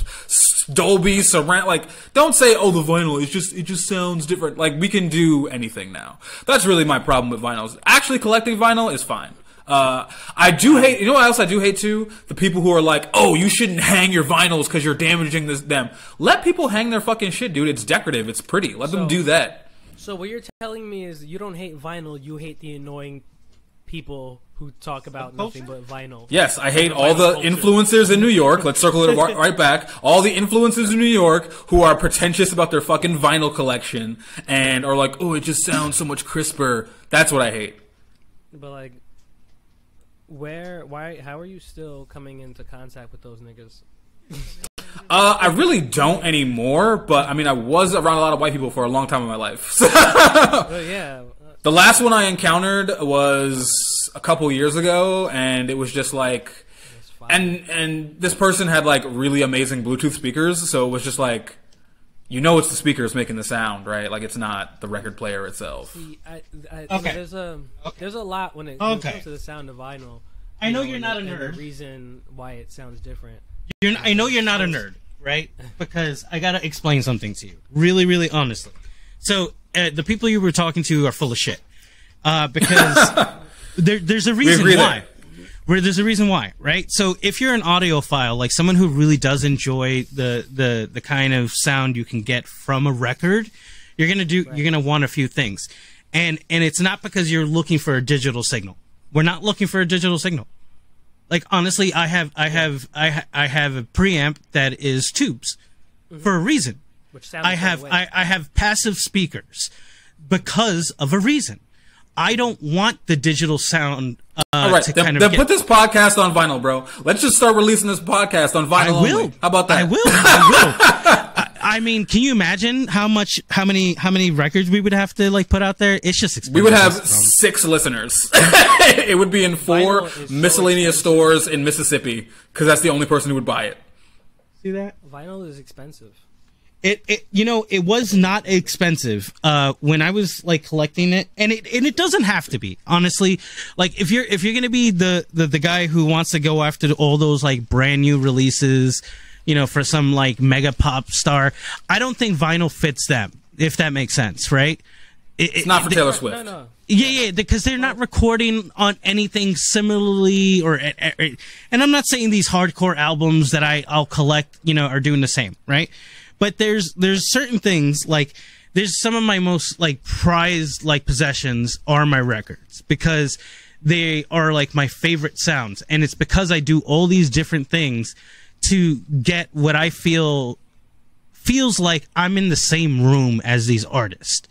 Dolby, surround... Like, don't say, oh, the vinyl, it just sounds different. Like, we can do anything now. That's really my problem with vinyls. Actually, collecting vinyl is fine. I do hate, you know what else I do hate too? The people who are like, oh, you shouldn't hang your vinyls because you're damaging them. Let people hang their fucking shit, dude. It's decorative. It's pretty. Let them do that. So what you're telling me is you don't hate vinyl, you hate the annoying people who talk about nothing but vinyl. Yes, I hate all the influencers in New York. Let's circle it right back. All the influencers in New York who are pretentious about their fucking vinyl collection and are like, oh, it just sounds so much crisper. That's what I hate. But like, how are you still coming into contact with those niggas? I really don't anymore, but I mean, I was around a lot of white people for a long time in my life. Yeah. The last one I encountered was a couple years ago, and it was just like, and this person had like really amazing Bluetooth speakers, so it was just like, you know, it's the speakers making the sound, right? Like, it's not the record player itself. See, okay. There's a lot when it comes to the sound of vinyl. I know you're not a nerd. And the reason why it sounds different. I know you're not a nerd, right? Because I gotta explain something to you, really, really honestly. So the people you were talking to are full of shit, because there's a reason why. There's a reason why, right? So if you're an audiophile, like someone who really does enjoy the kind of sound you can get from a record, you're gonna want a few things, and it's not because you're looking for a digital signal. We're not looking for a digital signal. Like, honestly, I have a preamp that is tubes for a reason. Which sounds I have passive speakers because of a reason. I don't want the digital sound. All right, then put this podcast on vinyl, bro. Let's just start releasing this podcast on vinyl. I will. Only. How about that? I will. I mean, can you imagine how many records we would have to like put out there? It's just expensive. We would have 6 listeners. It would be in 4 miscellaneous stores in Mississippi because that's the only person who would buy it. See that? Vinyl is expensive. It was not expensive when I was like collecting it, and it doesn't have to be, honestly. Like, if you're gonna be the guy who wants to go after all those like brand new releases, you know, for some like mega pop star, I don't think vinyl fits them, if that makes sense, right? It's not for Taylor Swift. No. Yeah, because they're not recording on anything similarly, and I'm not saying these hardcore albums that I'll collect, you know, are doing the same, right? But there's certain things, like there's some of my most like prized like possessions are my records, because they are like my favorite sounds, and it's because I do all these different things to get what I feels like I'm in the same room as these artists,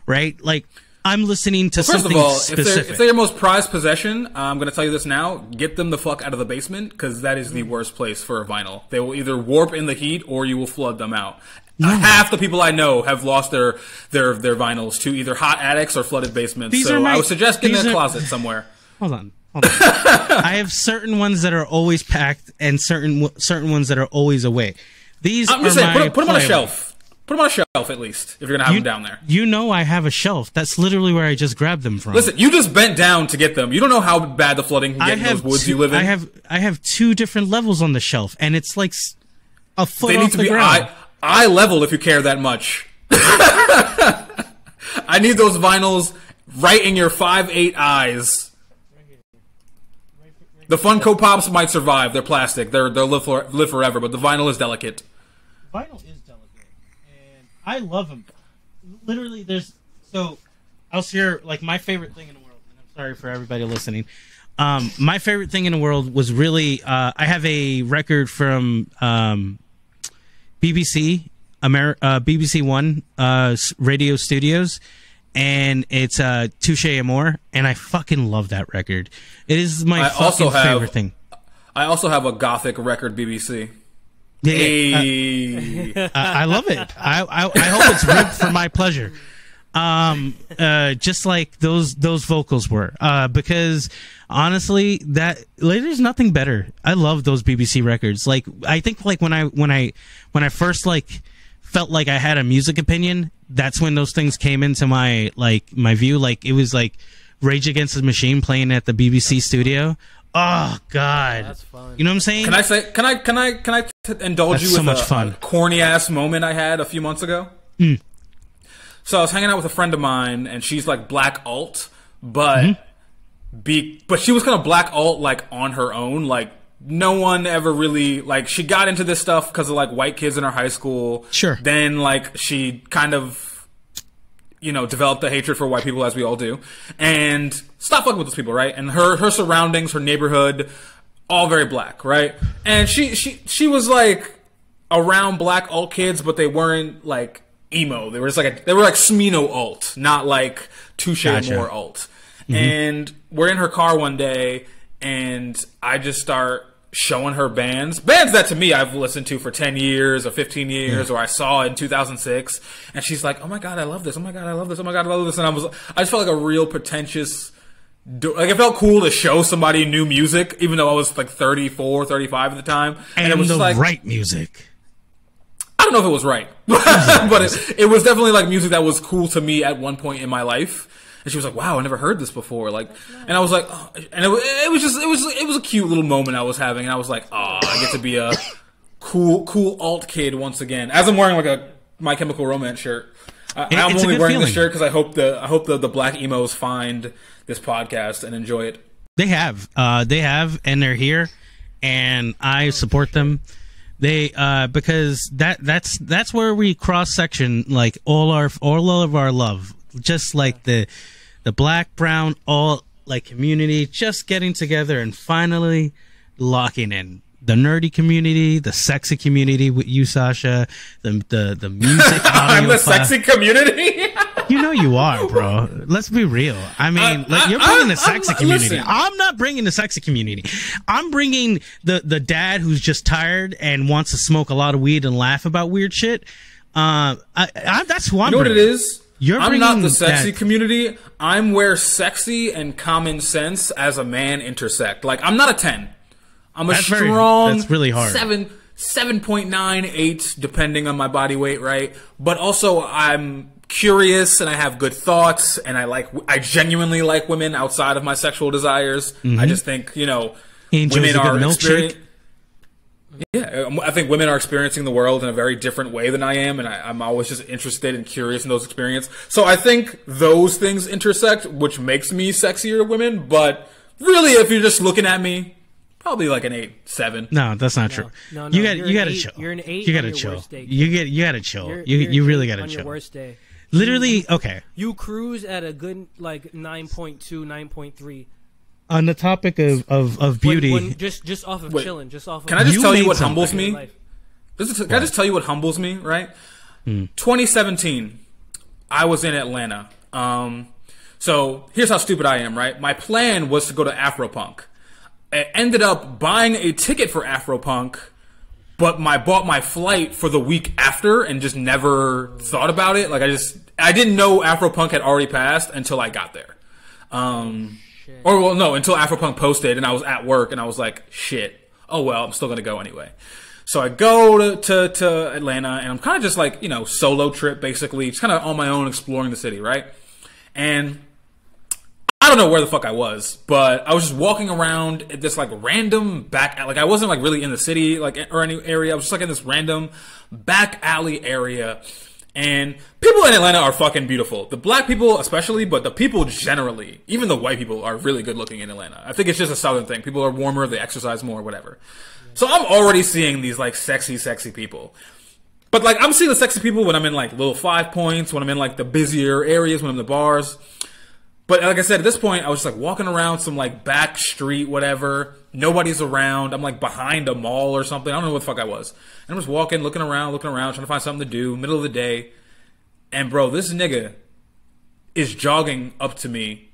right? Like, I'm listening to something specific. If they're your most prized possession, I'm going to tell you this now, get them the fuck out of the basement, because that is the worst place for a vinyl. They will either warp in the heat or you will flood them out. No. Half the people I know have lost their vinyls to either hot attics or flooded basements. I would suggest getting a closet somewhere. Hold on. I have certain ones that are always packed and certain ones that are always away. I'm just saying, put them on a shelf. Put them on a shelf, at least, if you're going to have them down there. You know I have a shelf. That's literally where I just grabbed them from. Listen, you just bent down to get them. You don't know how bad the flooding can get in those woods you live in. I have 2 different levels on the shelf, and it's like a foot off the ground. They need to be eye level if you care that much. I need those vinyls right in your 5'8" eyes. The Funko Pops might survive. They're plastic. They'll live forever, but the vinyl is delicate. Vinyl is delicate, and I love them. Literally, I'll share like my favorite thing in the world. And I'm sorry for everybody listening. My favorite thing in the world was really I have a record from BBC One radio studios, and it's Touche Amore, and I fucking love that record. It is my favorite thing. I also have a gothic record, BBC. I love it. I hope it's ripped for my pleasure. Just like those vocals were, because honestly, there's nothing better. I love those BBC records. Like, I think like when I first like felt like I had a music opinion, that's when those things came into my view. Like, it was like Rage Against the Machine playing at the BBC studio. Oh God, that's fun. You know what I'm saying? Can I indulge you with a corny ass moment I had a few months ago? So I was hanging out with a friend of mine, and she's like black alt, but she was kind of black alt like on her own. Like, no one ever really, like, she got into this stuff because of like white kids in her high school. Sure. Then like she kind of, you know, developed a hatred for white people, as we all do, and stopped fucking with those people, right? And her surroundings, her neighborhood, all very black, right? And she was like around black alt kids, but they weren't like emo. They were just like they were like Smino alt, not like Touche Amore alt. And we're in her car one day, and I just start showing her bands that to me I've listened to for 10 years or 15 years, or I saw in 2006, and she's like, "Oh my God, I love this! Oh my God, I love this! Oh my God, I love this!" And I just felt like a real pretentious. Like, it felt cool to show somebody new music, even though I was like 34, 35 at the time, and it was the right music. I don't know if it was right, but it was definitely like music that was cool to me at one point in my life. And she was like, "Wow, I never heard this before." Like, and I was like, oh, and it was a cute little moment I was having, and I was like, "Oh, I get to be a cool alt kid once again." As I'm wearing like a My Chemical Romance shirt. I'm only wearing this shirt because I hope the black emos find this podcast and enjoy it. They have, and they're here, and I support them. They because that's where we cross section like all of our love, just like the black brown all like community just getting together and finally locking in. The nerdy community, the sexy community with you, Sasha, the music. I'm the sexy community. You know you are, bro. Let's be real. I mean, you're bringing the sexy community. Listen. I'm not bringing the sexy community. I'm bringing the dad who's just tired and wants to smoke a lot of weed and laugh about weird shit. That's who I'm. You know what it is? I'm not the sexy that community. I'm where sexy and common sense as a man intersect. Like, I'm not a 10. I'm a strong. That's really hard. 7.98, depending on my body weight, right? But also, I'm curious and I have good thoughts, and I genuinely like women outside of my sexual desires. I just think, you know, women are experiencing. Yeah, I think women are experiencing the world in a very different way than I am, and I'm always just interested and curious in those experiences. So I think those things intersect, which makes me sexier to women. But really, if you're just looking at me, probably like an 8, 7. No, that's not true. No, you gotta chill. You're an 8. You gotta chill. You gotta chill. You really gotta chill. On your worst day. Literally, okay. You cruise at a good like 9.2, 9.3. On the topic of beauty, just off of chilling, just off. Can I just tell you what humbles me? Can I just tell you what humbles me? Right, 2017, I was in Atlanta. So here's how stupid I am. Right, my plan was to go to Afropunk. I ended up buying a ticket for Afropunk, but I bought my flight for the week after and just never thought about it. Like, I didn't know Afropunk had already passed until I got there. Until Afropunk posted and I was at work and I was like, shit. Oh well, I'm still gonna go anyway. So I go to Atlanta and I'm kind of just like, you know, solo trip basically, just kind of on my own exploring the city, right? And I don't know where the fuck I was, but I was just walking around at this like random back, like I wasn't like really in the city like or any area. I was just like in this random back alley area. And people in Atlanta are fucking beautiful. The black people especially, but the people generally, even the white people, are really good looking in Atlanta. I think it's just a southern thing. People are warmer, they exercise more, whatever. So I'm already seeing these like sexy people. But like I'm seeing the sexy people when I'm in like Little 5 Points, when I'm in like the busier areas, when I'm in the bars. But like I said, at this point, I was just like walking around some like back street, whatever. Nobody's around. I'm like behind a mall or something. I don't know what the fuck I was. And I'm just walking, looking around, trying to find something to do, middle of the day. And bro, this nigga is jogging up to me.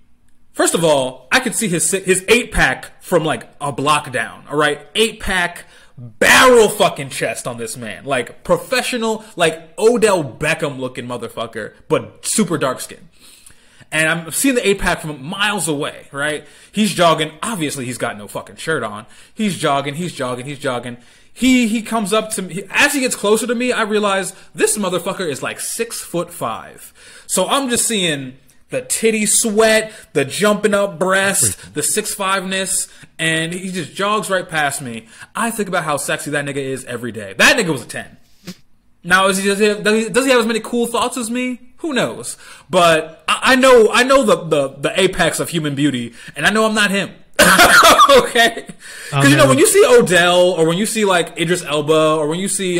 First of all, I could see his 8-pack from like a block down. All right, 8-pack, barrel fucking chest on this man. Like, professional, like, Odell Beckham looking motherfucker, but super dark skin. And I'm seeing the 8-pack from miles away, right? He's jogging. Obviously, he's got no fucking shirt on. He's jogging. He comes up to me. As he gets closer to me, I realize this motherfucker is like 6'5". So I'm just seeing the titty sweat, the jumping up breast, the 6'5"-ness, and he just jogs right past me. I think about how sexy that nigga is every day. That nigga was a 10. Now, does he have as many cool thoughts as me? Who knows? But I know the apex of human beauty, and I know I'm not him. Okay? Because, you know, when you see Odell, or when you see, like, Idris Elba, or when you see,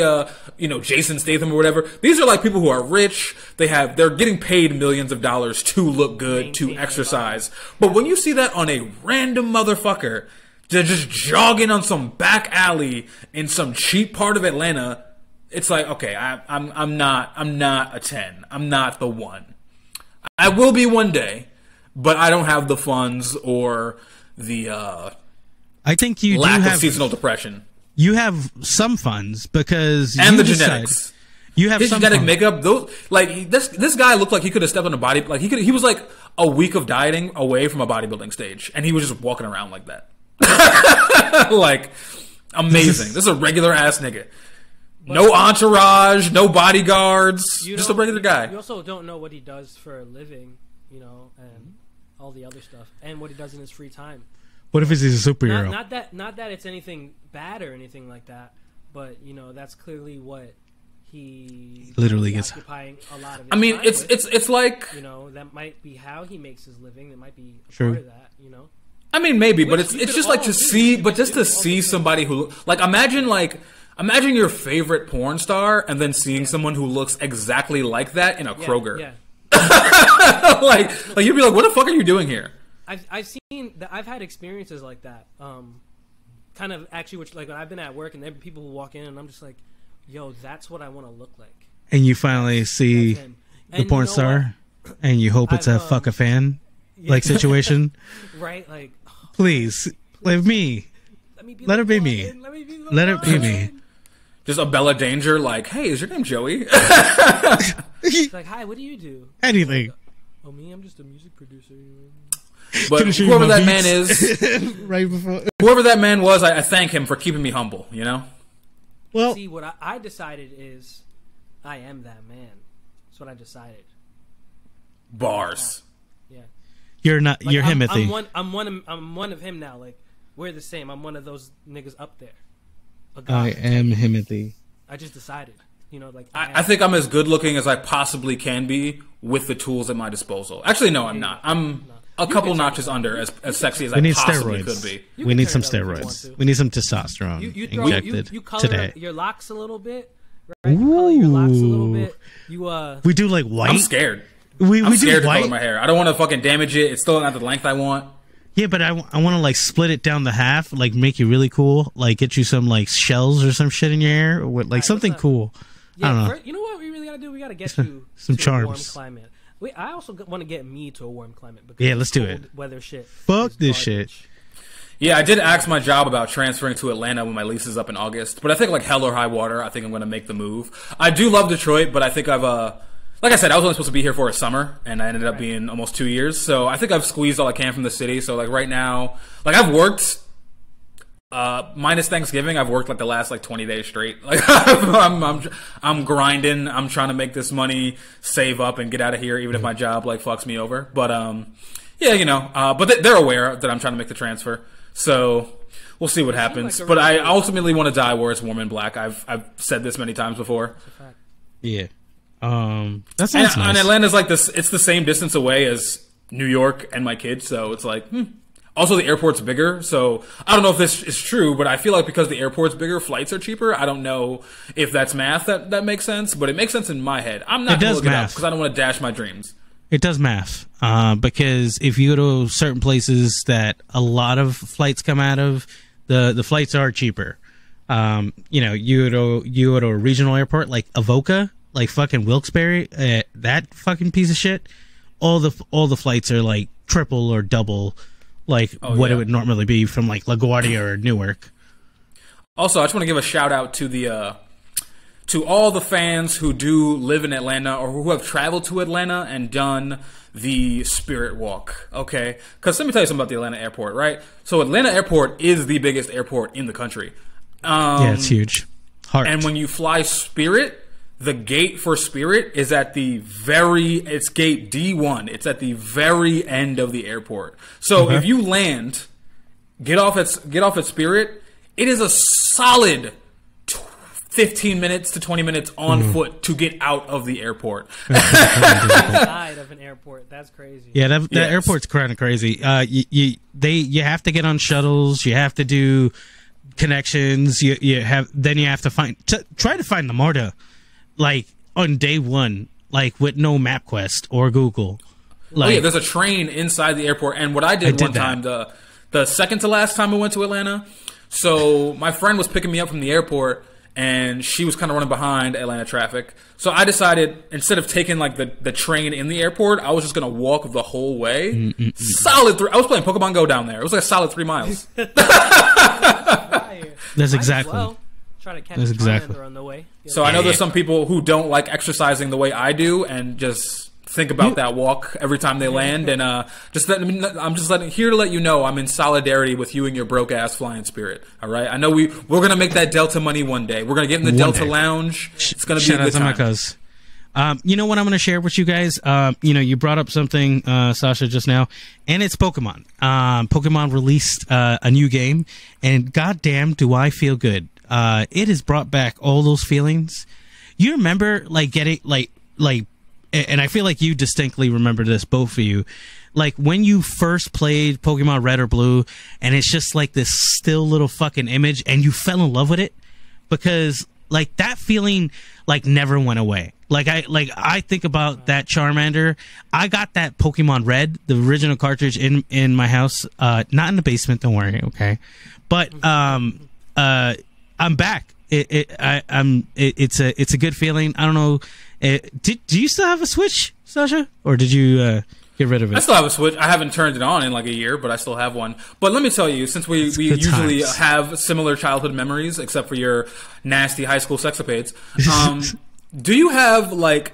Jason Statham or whatever, these are, like, people who are rich. They're getting paid millions of dollars to look good, to exercise. But when you see that on a random motherfucker, they're just jogging on some back alley in some cheap part of Atlanta, it's like, okay, I'm not a 10. I'm not the one. I will be one day, but I don't have the funds or the I think you lack do have of seasonal depression. You have some funds because and you the decide, genetics. You have his some genetic funds. makeup. Those, like, this guy looked like he could have stepped on a body. Like he was like a week of dieting away from a bodybuilding stage, and he was just walking around like that. Like, amazing. This is a regular ass nigga. No entourage, no bodyguards, just a regular guy. You also don't know what he does for a living, and all the other stuff, and what he does in his free time. What if he's a superhero? Not that it's anything bad or anything like that, but that's clearly what he literally gets occupying a lot of his I mean, time it's like, that might be how he makes his living. That might be a True. part of that. I mean, maybe, but Which it's just like to see somebody who, like, imagine your favorite porn star and then seeing someone who looks exactly like that in a Kroger. Yeah. like you'd be like, what the fuck are you doing here? I've had experiences like that. Kind of actually, which, like, when I've been at work and there are people who walk in and I'm just like, yo, that's what I want to look like. And you finally see the porn star, and you hope it's a fuck a fan like situation, right? Like, please let me. Let it be me. Let it be me. Just a Bella Danger, like, hey, is your name Joey? It's like, hi, what do you do? Anything. Oh, me? I'm just a music producer. But whoever that man is, right before whoever that man was, I thank him for keeping me humble. Well, see, what I decided is, I am that man. That's what I decided. Bars. Yeah. You're not. Like, you're Himothy. I'm one of him now. Like, we're the same. I'm one of those niggas up there. I am Himothy. I just decided. Like, I think I'm as good looking as I possibly can be with the tools at my disposal. Actually, no, I'm not. I'm a couple notches under as sexy as I possibly could be. We need some steroids. We need some testosterone injected you color today. Your locks a little bit. Right? You color your locks a little bit. We do like white. I'm scared. We I'm do scared to white. color my hair. I don't want to fucking damage it. It's still not the length I want. Yeah, but I want to like split it down the half, like make you really cool, like get you some like shells or some shit in your hair, or what, like something cool. Yeah, I don't know. You know what we really gotta do? We gotta get you some to charms. a warm climate. I also want to get me to a warm climate. Because Yeah, let's do cold it. Weather shit. Fuck is this garbage. shit. Yeah, I did ask my job about transferring to Atlanta when my lease is up in August, but I think, like, hell or high water, I think I'm going to make the move. I do love Detroit, but I think I've, like I said, I was only supposed to be here for a summer, and I ended up being almost 2 years, so I think I've squeezed all I can from the city. So, like, right now, like, I've worked, minus Thanksgiving, I've worked, like, the last, like, 20 days straight. Like, I'm grinding, I'm trying to make this money, save up, and get out of here, even if my job, like, fucks me over. But, yeah, but they're aware that I'm trying to make the transfer. So we'll see what happens. But I ultimately want to die where it's warm and black. I've said this many times before. Yeah. That sounds nice. And Atlanta's like this. It's the same distance away as New York and my kids. So it's like, Also, the airport's bigger. So I don't know if this is true, but I feel like because the airport's bigger, flights are cheaper. I don't know if that's math that makes sense, but it makes sense in my head. I'm not going to look it up because I don't want to dash my dreams. It does math, because if you go to certain places that a lot of flights come out of, the flights are cheaper. You go to a regional airport like Avoca, like fucking Wilkes-Barre, that fucking piece of shit. All the flights are like triple or double, like it would normally be from like LaGuardia or Newark. Also, I just want to give a shout out to to all the fans who do live in Atlanta or who have traveled to Atlanta and done the Spirit Walk, okay? Because let me tell you something about the Atlanta airport, right? So Atlanta airport is the biggest airport in the country. Yeah, it's huge. Heart. And when you fly Spirit, the gate for Spirit is at it's gate D1. It's at the very end of the airport. So if you land, get off at Spirit, it is a solid 15 minutes to 20 minutes on foot to get out of the airport. Outside of an airport, that's crazy. Yeah, that airport's kind of crazy. You have to get on shuttles. You have to do connections. You have to try to find the MARTA, like on day one, like with no MapQuest or Google. Like, there's a train inside the airport, and what I did one time, the second to last time I went to Atlanta. So my friend was picking me up from the airport, and she was kind of running behind Atlanta traffic. So I decided, instead of taking like the train in the airport, I was just going to walk the whole way. Solid I was playing Pokemon Go down there. It was like a solid 3 miles. That's exactly. Try to catch a Charmander on the way. So I know there's some people who don't like exercising the way I do and just think about that walk every time they land. And I'm just here to let you know I'm in solidarity with you and your broke ass flying Spirit. All right, I know we're gonna make that Delta money one day. We're gonna get in the Delta Lounge. It's gonna be a good time. You know what I'm going to share with you guys? You brought up something, Sasha, just now, and it's Pokemon. Pokemon released a new game, and goddamn, do I feel good. It has brought back all those feelings. You remember, like, getting, like, and I feel like you distinctly remember this, both of you, like, when you first played Pokemon Red or Blue, and it's just, like, this still little fucking image, and you fell in love with it, because, like, that feeling, like, never went away. I think about that Charmander. I got that Pokemon Red, the original cartridge, in my house. Not in the basement, don't worry, okay? But I'm back. It's a good feeling. I don't know. Do you still have a Switch, Sasha, or did you get rid of it? I still have a Switch. I haven't turned it on in like a year, but I still have one. But let me tell you, since we usually have similar childhood memories, except for your nasty high school sexapades, do you have like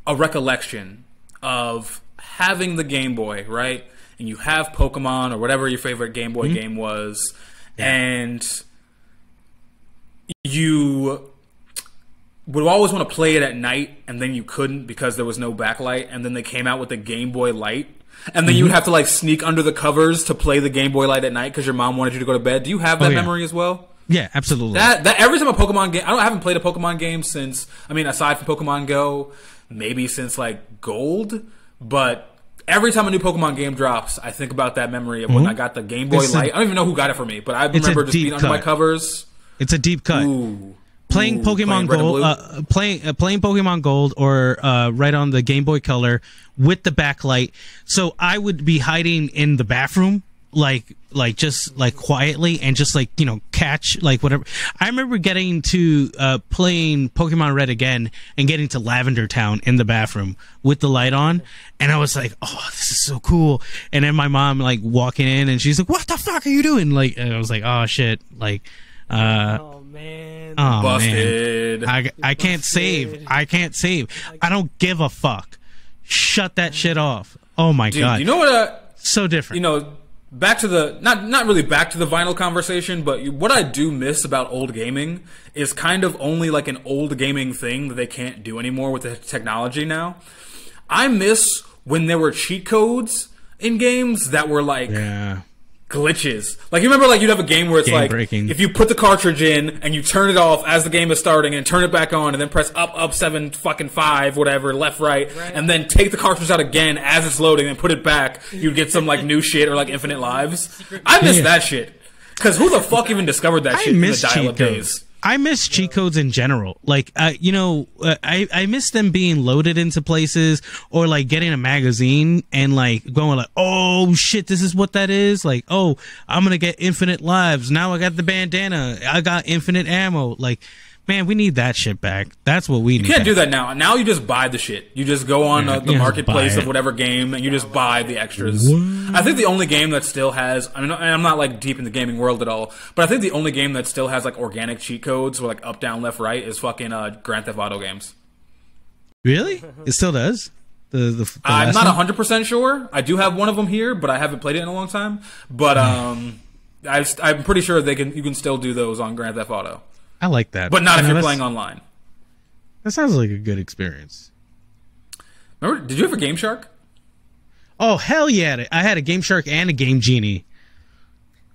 a recollection of having the Game Boy, right? And you have Pokemon or whatever your favorite Game Boy game was, and you would always want to play it at night, and then you couldn't because there was no backlight, and then they came out with the Game Boy Light, and then you would have to like sneak under the covers to play the Game Boy Light at night because your mom wanted you to go to bed. Do you have that memory as well? Yeah, absolutely. That every time a Pokemon game, I haven't played a Pokemon game since, aside from Pokemon Go, maybe since like Gold, but every time a new Pokemon game drops, I think about that memory of when I got the Game Boy Light. I don't even know who got it for me, but I remember just being under my covers. It's a deep cut. Playing Pokemon Gold, playing Pokemon Gold, or right on the Game Boy Color with the backlight. So I would be hiding in the bathroom, just quietly, and just catch whatever. I remember getting to playing Pokemon Red again and getting to Lavender Town in the bathroom with the light on, and I was like, "Oh, this is so cool!" And then my mom walking in, and she's like, "What the fuck are you doing?" And I was like, "Oh shit!" Oh man, busted. Man. I can't save. I can't save. I don't give a fuck. Shut that shit off. Oh my god. You know what? So different. Back to the not really back to the vinyl conversation, but what I do miss about old gaming is kind of only like an old gaming thing that they can't do anymore with the technology now. I miss when there were cheat codes in games that were glitches. Like, you remember, you'd have a game where it's breaking. If you put the cartridge in and you turn it off as the game is starting and turn it back on and then press up 7 fucking 5 whatever, left right, and then take the cartridge out again as it's loading and put it back, you'd get some new shit or infinite lives. I miss that shit. Because who the fuck even discovered that shit in the dial-up days? I miss cheat codes in general. I miss them being loaded into places, or getting a magazine and going oh shit, this is what that is. I'm gonna get infinite lives. Now I got the bandana. I got infinite ammo. Man, we need that shit back. That's what we need. You can't do that now. Now you just buy the shit. You just go on the marketplace of whatever game and you just buy the extras. What? I think the only game that still has, I mean, I'm not like deep in the gaming world at all, but I think the only game that still has like organic cheat codes or like up, down, left, right is fucking Grand Theft Auto games. Really? It still does? The I'm not 100% sure. I do have one of them here, but I haven't played it in a long time. But I'm pretty sure you can still do those on Grand Theft Auto. I like that. But not if you're playing online. That sounds like a good experience. Remember, did you have a Game Shark? Oh, hell yeah. I had a Game Shark and a Game Genie.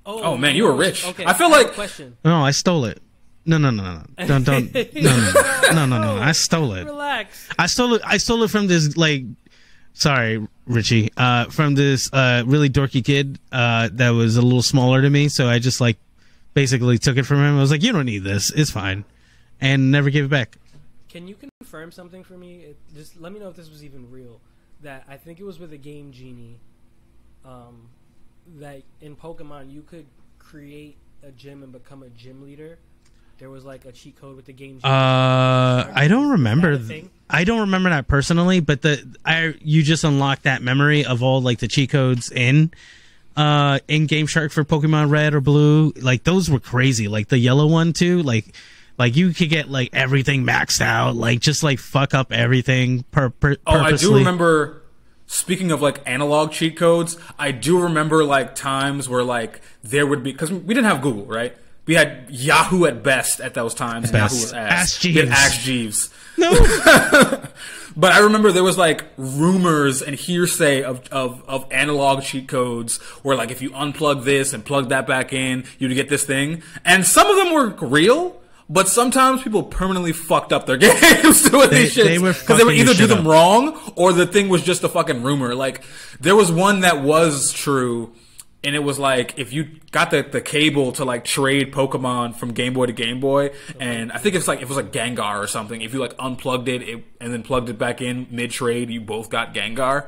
Oh man, you were rich. Okay, I feel like... No, I stole it. No. Don't. No. I stole it. Relax. I stole it from this, like... Sorry, Richie. From this really dorky kid that was a little smaller than me, so I just, like, basically took it from him. I was like, you don't need this. It's fine. And never gave it back. Can you confirm something for me? Just let me know if this was even real. That I think it was with a Game Genie. That in Pokemon, you could create a gym and become a gym leader. There was like a cheat code with the Game Genie. I don't remember. I don't remember that personally, but you just unlocked that memory of all like the cheat codes in Game Shark for Pokemon Red or Blue. Like those were crazy. Like the yellow one too. Like you could get like everything maxed out. Like just like fuck up everything purposely. I do remember. Speaking of like analog cheat codes, I do remember like times where like there would be, because we didn't have Google, right? We had Yahoo at best at those times. And Yahoo was Ask Jeeves. We had Ask Jeeves. No. But I remember there was like rumors and hearsay of analog cheat codes where like if you unplug this and plug that back in, you'd get this thing. And some of them were real, but sometimes people permanently fucked up their games doing these shits. Because they would either do them wrong or the thing was just a fucking rumor. Like there was one that was true. And it was like, if you got the cable to like trade Pokemon from Game Boy to Game Boy, and I think it's like, if it was like Gengar or something, if you like unplugged it and then plugged it back in mid-trade, you both got Gengar.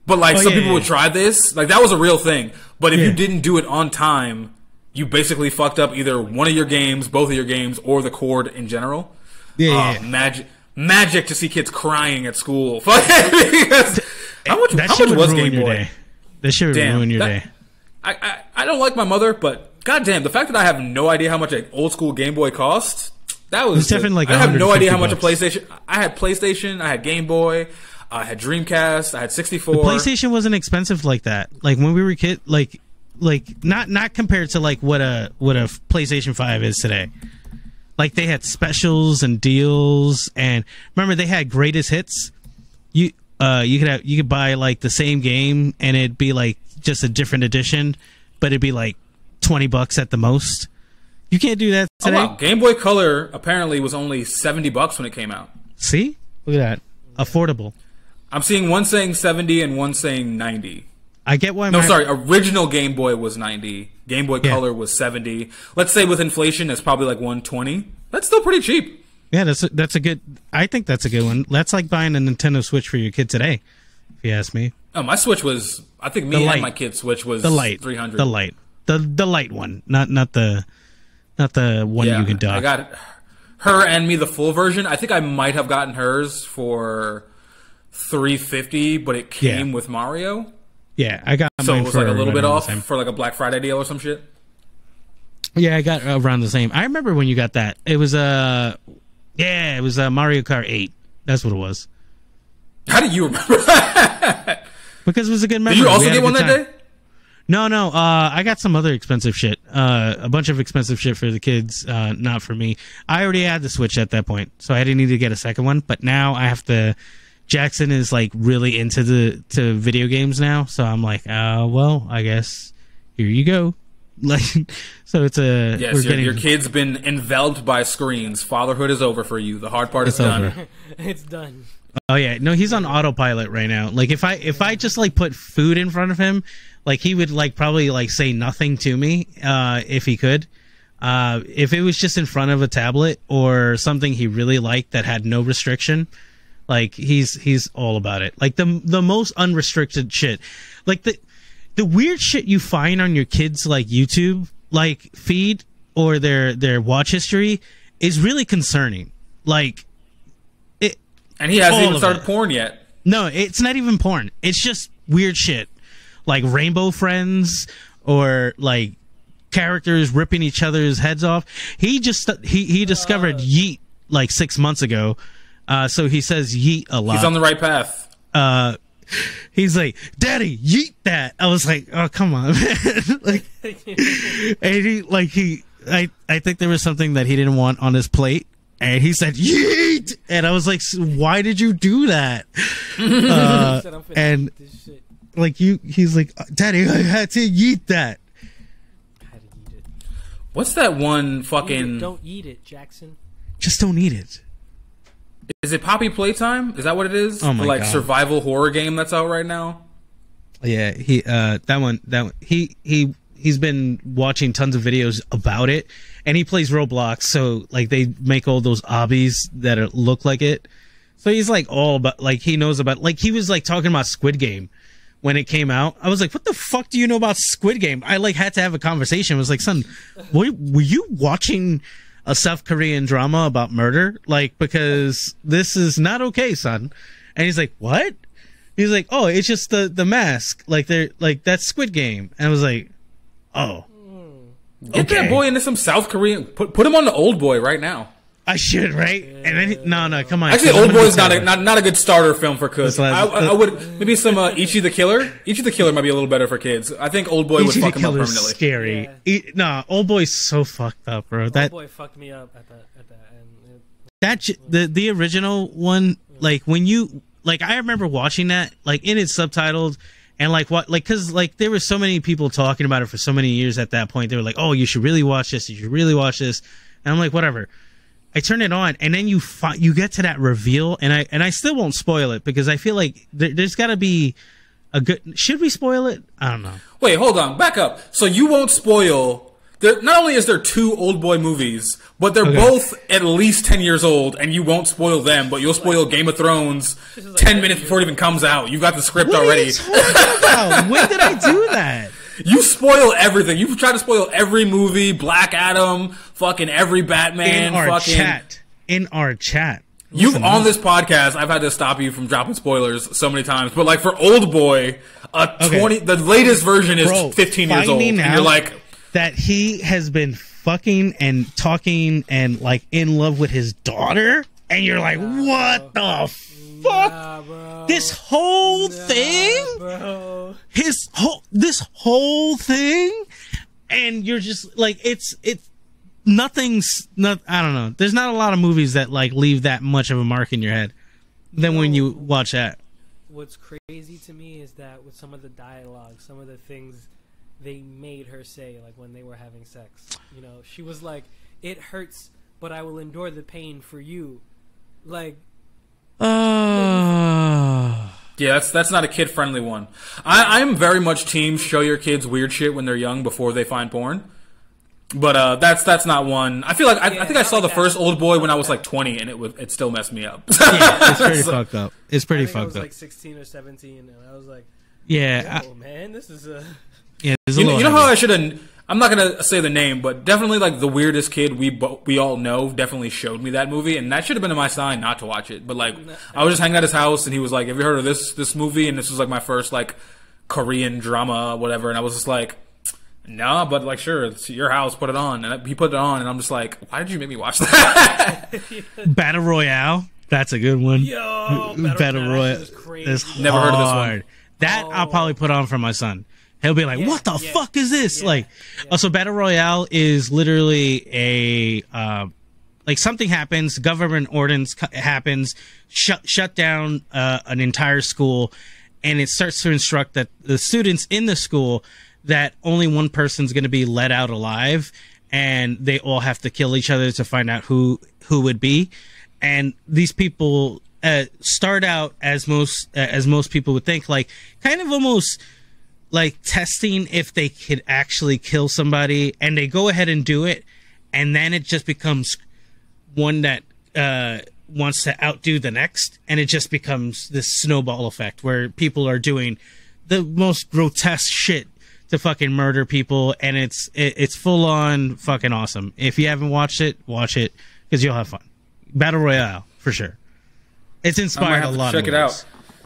But like some people would try this, like that was a real thing. But if you didn't do it on time, you basically fucked up either one of your games, both of your games, or the cord in general. Magic to see kids crying at school. How much was Game Boy? That should ruin your day. I don't like my mother, but goddamn, the fact that I have no idea how much an old school Game Boy cost, that was definitely like I have no idea how much bucks. A PlayStation. I had PlayStation, I had Game Boy, I had Dreamcast, I had 64. The PlayStation wasn't expensive like that. Like when we were kid, like not compared to like what a PlayStation 5 is today. Like they had specials and deals, and remember they had greatest hits. You could buy like the same game and it'd be like just a different edition, but it'd be like $20 at the most. You can't do that today. Oh, wow. Game Boy Color apparently was only $70 when it came out. See? Look at that. Affordable. I'm seeing one saying 70 and one saying 90. I get why. Original Game Boy was 90. Game Boy Color was 70. Let's say with inflation, that's probably like 120. That's still pretty cheap. Yeah, that's a good. I think that's a good one. That's like buying a Nintendo Switch for your kid today, if you ask me. Oh, my Switch was. I think me and my kid's Switch was the light, 300. The light, the light one, not the one you can dock. I got her and me the full version. I think I might have gotten hers for $350, but it came with Mario. Yeah, I got so mine it was for like a little bit off for like a Black Friday deal or some shit. Yeah, I got around the same. I remember when you got that. It was Mario Kart 8. That's what it was. How do you remember that? Because it was a good memory. Did you also get one that day? No. I got some other expensive shit. A bunch of expensive shit for the kids, not for me. I already had the Switch at that point, so I didn't need to get a second one. But now I have to. Jackson is like really into video games now, so I'm like, well, I guess here you go. Like, so it's a your kid's been enveloped by screens. Fatherhood is over for you. The hard part is done. It's done. Oh yeah, no, he's on autopilot right now. Like if I just like put food in front of him, like he would like probably like say nothing to me if he could. If it was just in front of a tablet or something he really liked that had no restriction, like he's all about it. Like the most unrestricted shit. Like the weird shit you find on your kids' like YouTube like feed or their watch history is really concerning. Like, it. And he hasn't even started porn yet. No, it's not even porn. It's just weird shit, like rainbow friends or like characters ripping each other's heads off. He discovered yeet like 6 months ago, so he says yeet a lot. He's on the right path. He's like, "Daddy, yeet that." I was like, "Oh, come on, man!" Like, and I think there was something that he didn't want on his plate, and he said, "Yeet!" And I was like, "Why did you do that?" And like he's like, "Daddy, I had to yeet that." What's that one fucking? Don't eat it, Jackson. Just don't eat it. Is it Poppy Playtime? Is that what it is? Oh my God. survival horror game that's out right now. Yeah, he's been watching tons of videos about it, and he plays Roblox. So like they make all those obbies that look like it. So he's like all about, like he knows about, like he was like talking about Squid Game when it came out. I was like, what the fuck do you know about Squid Game? I like had to have a conversation. I was like, son, were you watching a South Korean drama about murder? Like, because this is not okay, son. And he's like, what? He's like, oh, it's just the mask. Like they're like, that's Squid Game. And I was like, oh. Get that boy into some South Korean. Put him on the Old Boy right now. I should, right? And then no, come on. Actually, Old Boy's not a good starter film for kids. I would maybe some Ichi the Killer. Ichi the Killer might be a little better for kids. I think Old Boy would fuck him up permanently. Scary. Yeah. Old Boy's so fucked up, bro. Old Boy fucked me up at that end. The original one, like when you like, I remember watching that like in its subtitled. And like what, like, cause like there were so many people talking about it for so many years at that point. They were like, "Oh, you should really watch this. You should really watch this." And I'm like, whatever. I turn it on, and then you get to that reveal, and I still won't spoil it because I feel like there's got to be a good. Should we spoil it? I don't know. Wait, hold on, back up. So you won't spoil. Not only is there 2 Old Boy movies, but they're both at least 10 years old, and you won't spoil them, but you'll spoil Game of Thrones 10 minutes before it even comes out. You've got the script already. What are you talking about? When did I do that? You spoil everything. You try to spoil every movie, Black Adam, fucking every Batman. In our chat. You've on this podcast, I've had to stop you from dropping spoilers so many times. But like for Old Boy, the latest version is 15 years old. And you're like, that he has been fucking and talking and like in love with his daughter, and you're like, what the fuck? Bro. This whole thing? Bro. This whole thing? And you're just like, it's nothing's not, I don't know. There's not a lot of movies that like leave that much of a mark in your head than when you watch that. What's crazy to me is that with some of the dialogue, some of the things they made her say, like when they were having sex, you know, she was like, "It hurts, but I will endure the pain for you." Like, yeah, that's not a kid friendly one. I'm very much team show your kids weird shit when they're young before they find porn. But that's not one. I feel like I think I saw the first Old Boy when I was like 20, and it still messed me up. Yeah, it's pretty fucked up. It's pretty fucked up. I was like 16 or 17, and I was like, yeah, man, this is a. Yeah, you know how I should have. I'm not gonna say the name, but definitely like the weirdest kid we all know definitely showed me that movie, and that should have been my sign not to watch it. But like I was just hanging at his house, and he was like, "Have you heard of this movie?" And this was like my first like Korean drama, whatever. And I was just like, "Nah," but like, sure, it's your house, put it on. And he put it on, and I'm just like, "Why did you make me watch that?" Battle Royale, that's a good one. Yo, Battle Royale, never heard of this one. That I'll probably put on for my son. He'll be like, "What the fuck is this?" Also, Battle Royale is literally a like something happens, government ordinance happens, shut down an entire school, and it starts to instruct that the students in the school that only one person's going to be let out alive, and they all have to kill each other to find out who would be. And these people start out as most people would think, like kind of almost like testing if they could actually kill somebody, and they go ahead and do it, and then it just becomes one that wants to outdo the next, and it just becomes this snowball effect where people are doing the most grotesque shit to fucking murder people, and it's full on fucking awesome. If you haven't watched it, watch it. because you'll have fun. Battle Royale for sure. It's inspired a lot. Check it out.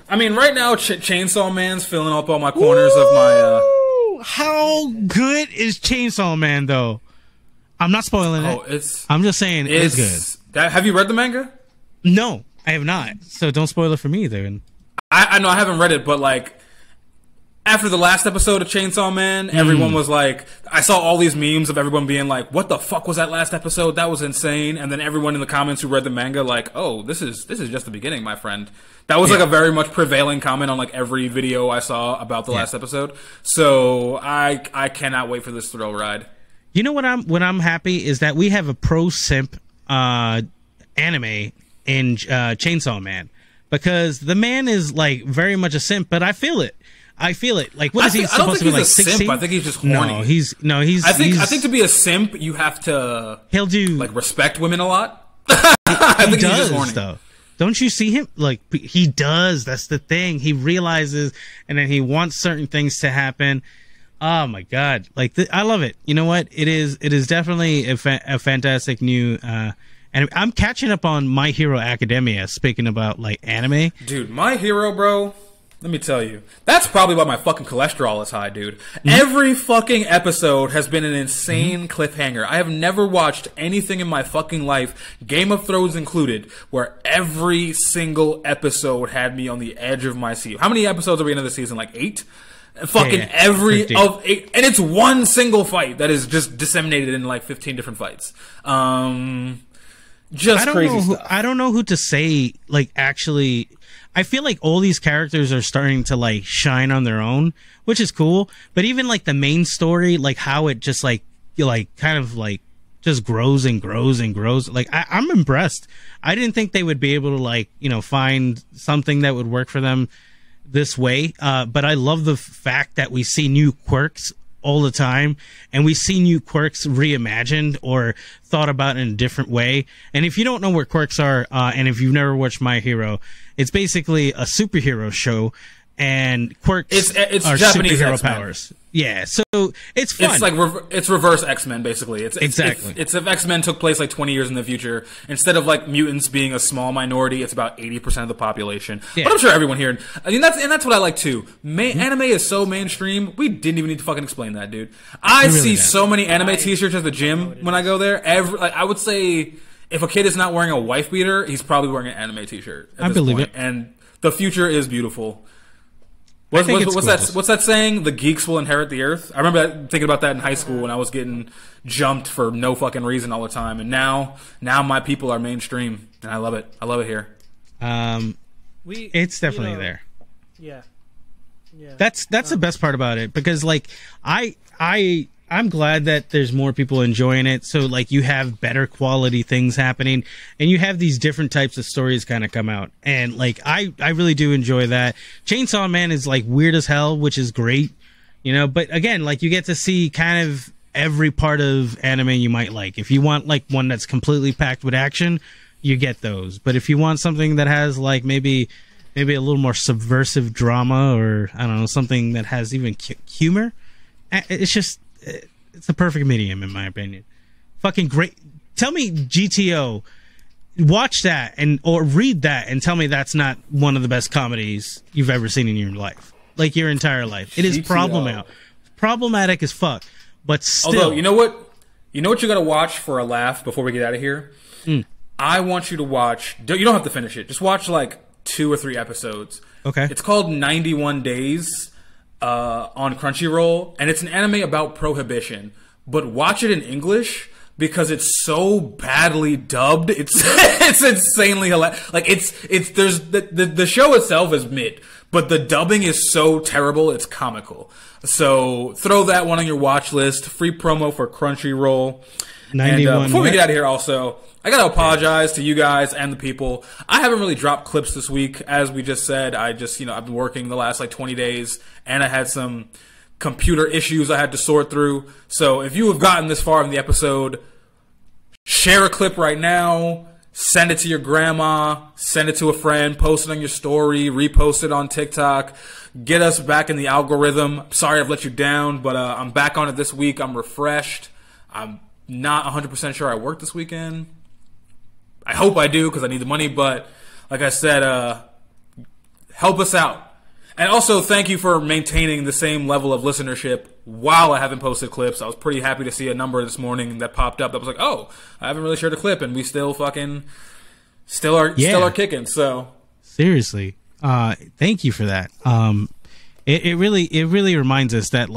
I mean, right now, Chainsaw Man's filling up all my corners of my. How good is Chainsaw Man though? I'm not spoiling it. I'm just saying it's good. Have you read the manga? No, I have not. So don't spoil it for me either. I know I haven't read it, but like after the last episode of Chainsaw Man, everyone was like, I saw all these memes of everyone being like, "What the fuck was that last episode? That was insane!" And then everyone in the comments who read the manga like, "Oh, this is just the beginning, my friend." That was like a very much prevailing comment on like every video I saw about the last episode. So I cannot wait for this thrill ride. You know what I'm happy is that we have a pro simp anime in Chainsaw Man, because the man is like very much a simp, but I feel it. Like, what is he supposed to be, like 16? I think he's just horny. No, he's. I think to be a simp, you have to. He'll do like respect women a lot. I think he's just horny. Though. Don't you see him? Like, he does. That's the thing. He realizes, and then he wants certain things to happen. Oh my god! Like, I love it. You know what? It is definitely a fantastic new. And I'm catching up on My Hero Academia. Speaking about like anime, dude, My Hero, bro. Let me tell you, that's probably why my fucking cholesterol is high, dude. Every fucking episode has been an insane cliffhanger. I have never watched anything in my fucking life, Game of Thrones included, where every single episode had me on the edge of my seat. How many episodes are we into the season? Like 8? Fucking every 15. Of 8, and it's one single fight that is just disseminated in like 15 different fights. Just crazy stuff. I don't know who to say. Like, actually, I feel like all these characters are starting to like shine on their own, which is cool. But even like the main story, like how it just like kind of like just grows and grows and grows. Like, I'm impressed. I didn't think they would be able to like, find something that would work for them this way. But I love the fact that we see new quirks all the time, and we see new quirks reimagined or thought about in a different way. And if you don't know what quirks are, and if you've never watched My Hero, it's basically a superhero show, and quirks are Japanese superhero X-Men. Powers. Yeah, so it's fun. It's like it's reverse X-Men, basically. Exactly. It's if X-Men took place like 20 years in the future. Instead of like mutants being a small minority, it's about 80% of the population. Yeah. But I'm sure everyone here, I mean, that's what I like too. Anime is so mainstream. We didn't even need to fucking explain that, dude. I see so many anime t-shirts at the gym when I go there. I would say if a kid is not wearing a wife beater, he's probably wearing an anime t-shirt. I believe it. And the future is beautiful. What's that saying? The geeks will inherit the earth. I remember thinking about that in high school when I was getting jumped for no fucking reason all the time. And now my people are mainstream, and I love it. I love it here. It's definitely there. Yeah. That's the best part about it, because like I'm glad that there's more people enjoying it. So like you have better quality things happening, and you have these different types of stories kind of come out. And like I really do enjoy that. Chainsaw Man is like weird as hell, which is great, but again, like you get to see kind of every part of anime you might like. If you want like one that's completely packed with action, you get those. But if you want something that has like maybe a little more subversive drama, or I don't know, something that has even humor, it's a perfect medium in my opinion. Fucking great. Tell me GTO, watch that or read that and tell me that's not one of the best comedies you've ever seen in your life, like your entire life. It is problematic as fuck, but still. Although, you know what you got to watch for a laugh before we get out of here? I want you to watch, you don't have to finish it, just watch like 2 or 3 episodes. Okay. It's called 91 Days on Crunchyroll, and it's an anime about prohibition, but watch it in English because it's so badly dubbed. It's insanely hilarious. Like there's the show itself is mid, but the dubbing is so terrible it's comical. So throw that one on your watch list. Free promo for Crunchyroll. 91. And before we get out of here, also, I gotta apologize to you guys and the people. I haven't really dropped clips this week, as we just said. I've been working the last like 20 days, and I had some computer issues I had to sort through. So if you have gotten this far in the episode, share a clip right now, send it to your grandma, send it to a friend, post it on your story, repost it on TikTok, get us back in the algorithm. Sorry I've let you down, but I'm back on it this week. I'm refreshed. I'm not 100% sure I worked this weekend. hope I do because I need the money. But like I said, help us out. And also, thank you for maintaining the same level of listenership while I haven't posted clips. I was pretty happy to see a number this morning that popped up that was like, oh, I haven't really shared a clip, and we still are kicking. So seriously, thank you for that. It really reminds us that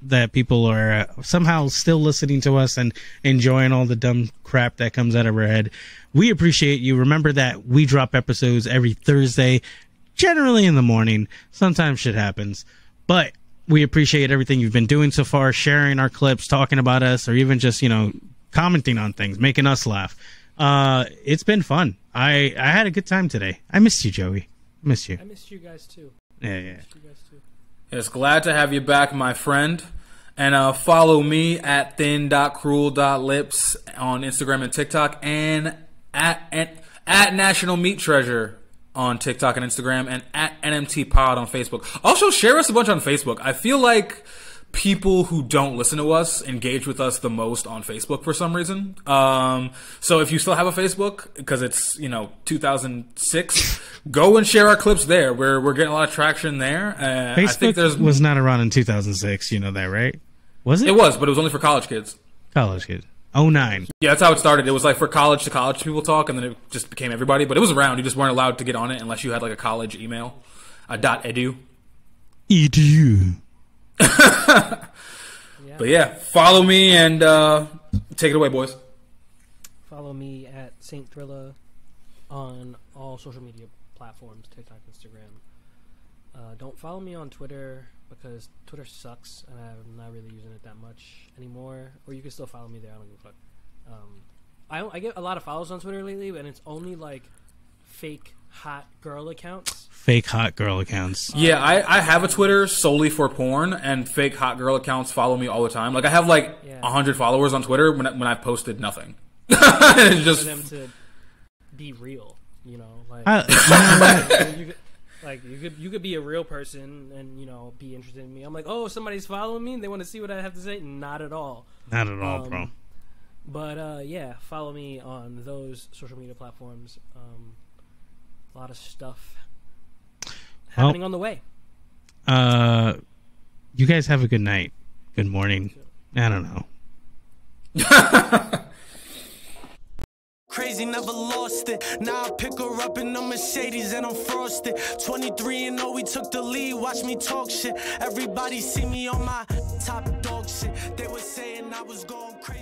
that people are somehow still listening to us and enjoying all the dumb crap that comes out of our head. We appreciate you. Remember that we drop episodes every Thursday. Generally in the morning. Sometimes shit happens. But we appreciate everything you've been doing so far, sharing our clips, talking about us, or even just, commenting on things, making us laugh. It's been fun. I had a good time today. I missed you, Joey. I missed you. I missed you guys too. Yeah. Yes, glad to have you back, my friend. And follow me at thin.cruel.lips on Instagram and TikTok, and at National Meat Treasure on TikTok and Instagram, and at NMT Pod on Facebook. Also, share us a bunch on Facebook. I feel like people who don't listen to us engage with us the most on Facebook for some reason. So if you still have a Facebook, because it's 2006, go and share our clips there. We're getting a lot of traction there. Facebook I think was not around in 2006. You know that, right? Was it? It was, but it was only for college kids. College kids. 09. Yeah, that's how it started. It was like for college to college people talk, and then it just became everybody. But it was around. You just weren't allowed to get on it unless you had like a college email, .edu. Edu. But yeah, follow me and take it away, boys. Follow me at Saint Thrillah on all social media platforms, TikTok, Instagram. Don't follow me on Twitter because Twitter sucks and I'm not really using it that much anymore. Or you can still follow me there. I don't give a fuck. I get a lot of follows on Twitter lately, and it's only like fake hot girl accounts. Fake hot girl accounts. Yeah, I have a Twitter solely for porn, and fake hot girl accounts follow me all the time. Like I have 100 followers on Twitter when I've posted nothing. It's just for them to be real, you could be a real person and be interested in me. I'm like, oh, somebody's following me and they want to see what I have to say. Not at all. Not at all, bro. But yeah, follow me on those social media platforms. A lot of stuff happening on the way. You guys have a good night. Good morning. I don't know. Crazy, never lost it. Now I pick her up in the Mercedes and I'm frosted. 23 and we took the lead. Watch me talk shit. Everybody see me on my top dog shit. They were saying I was going crazy.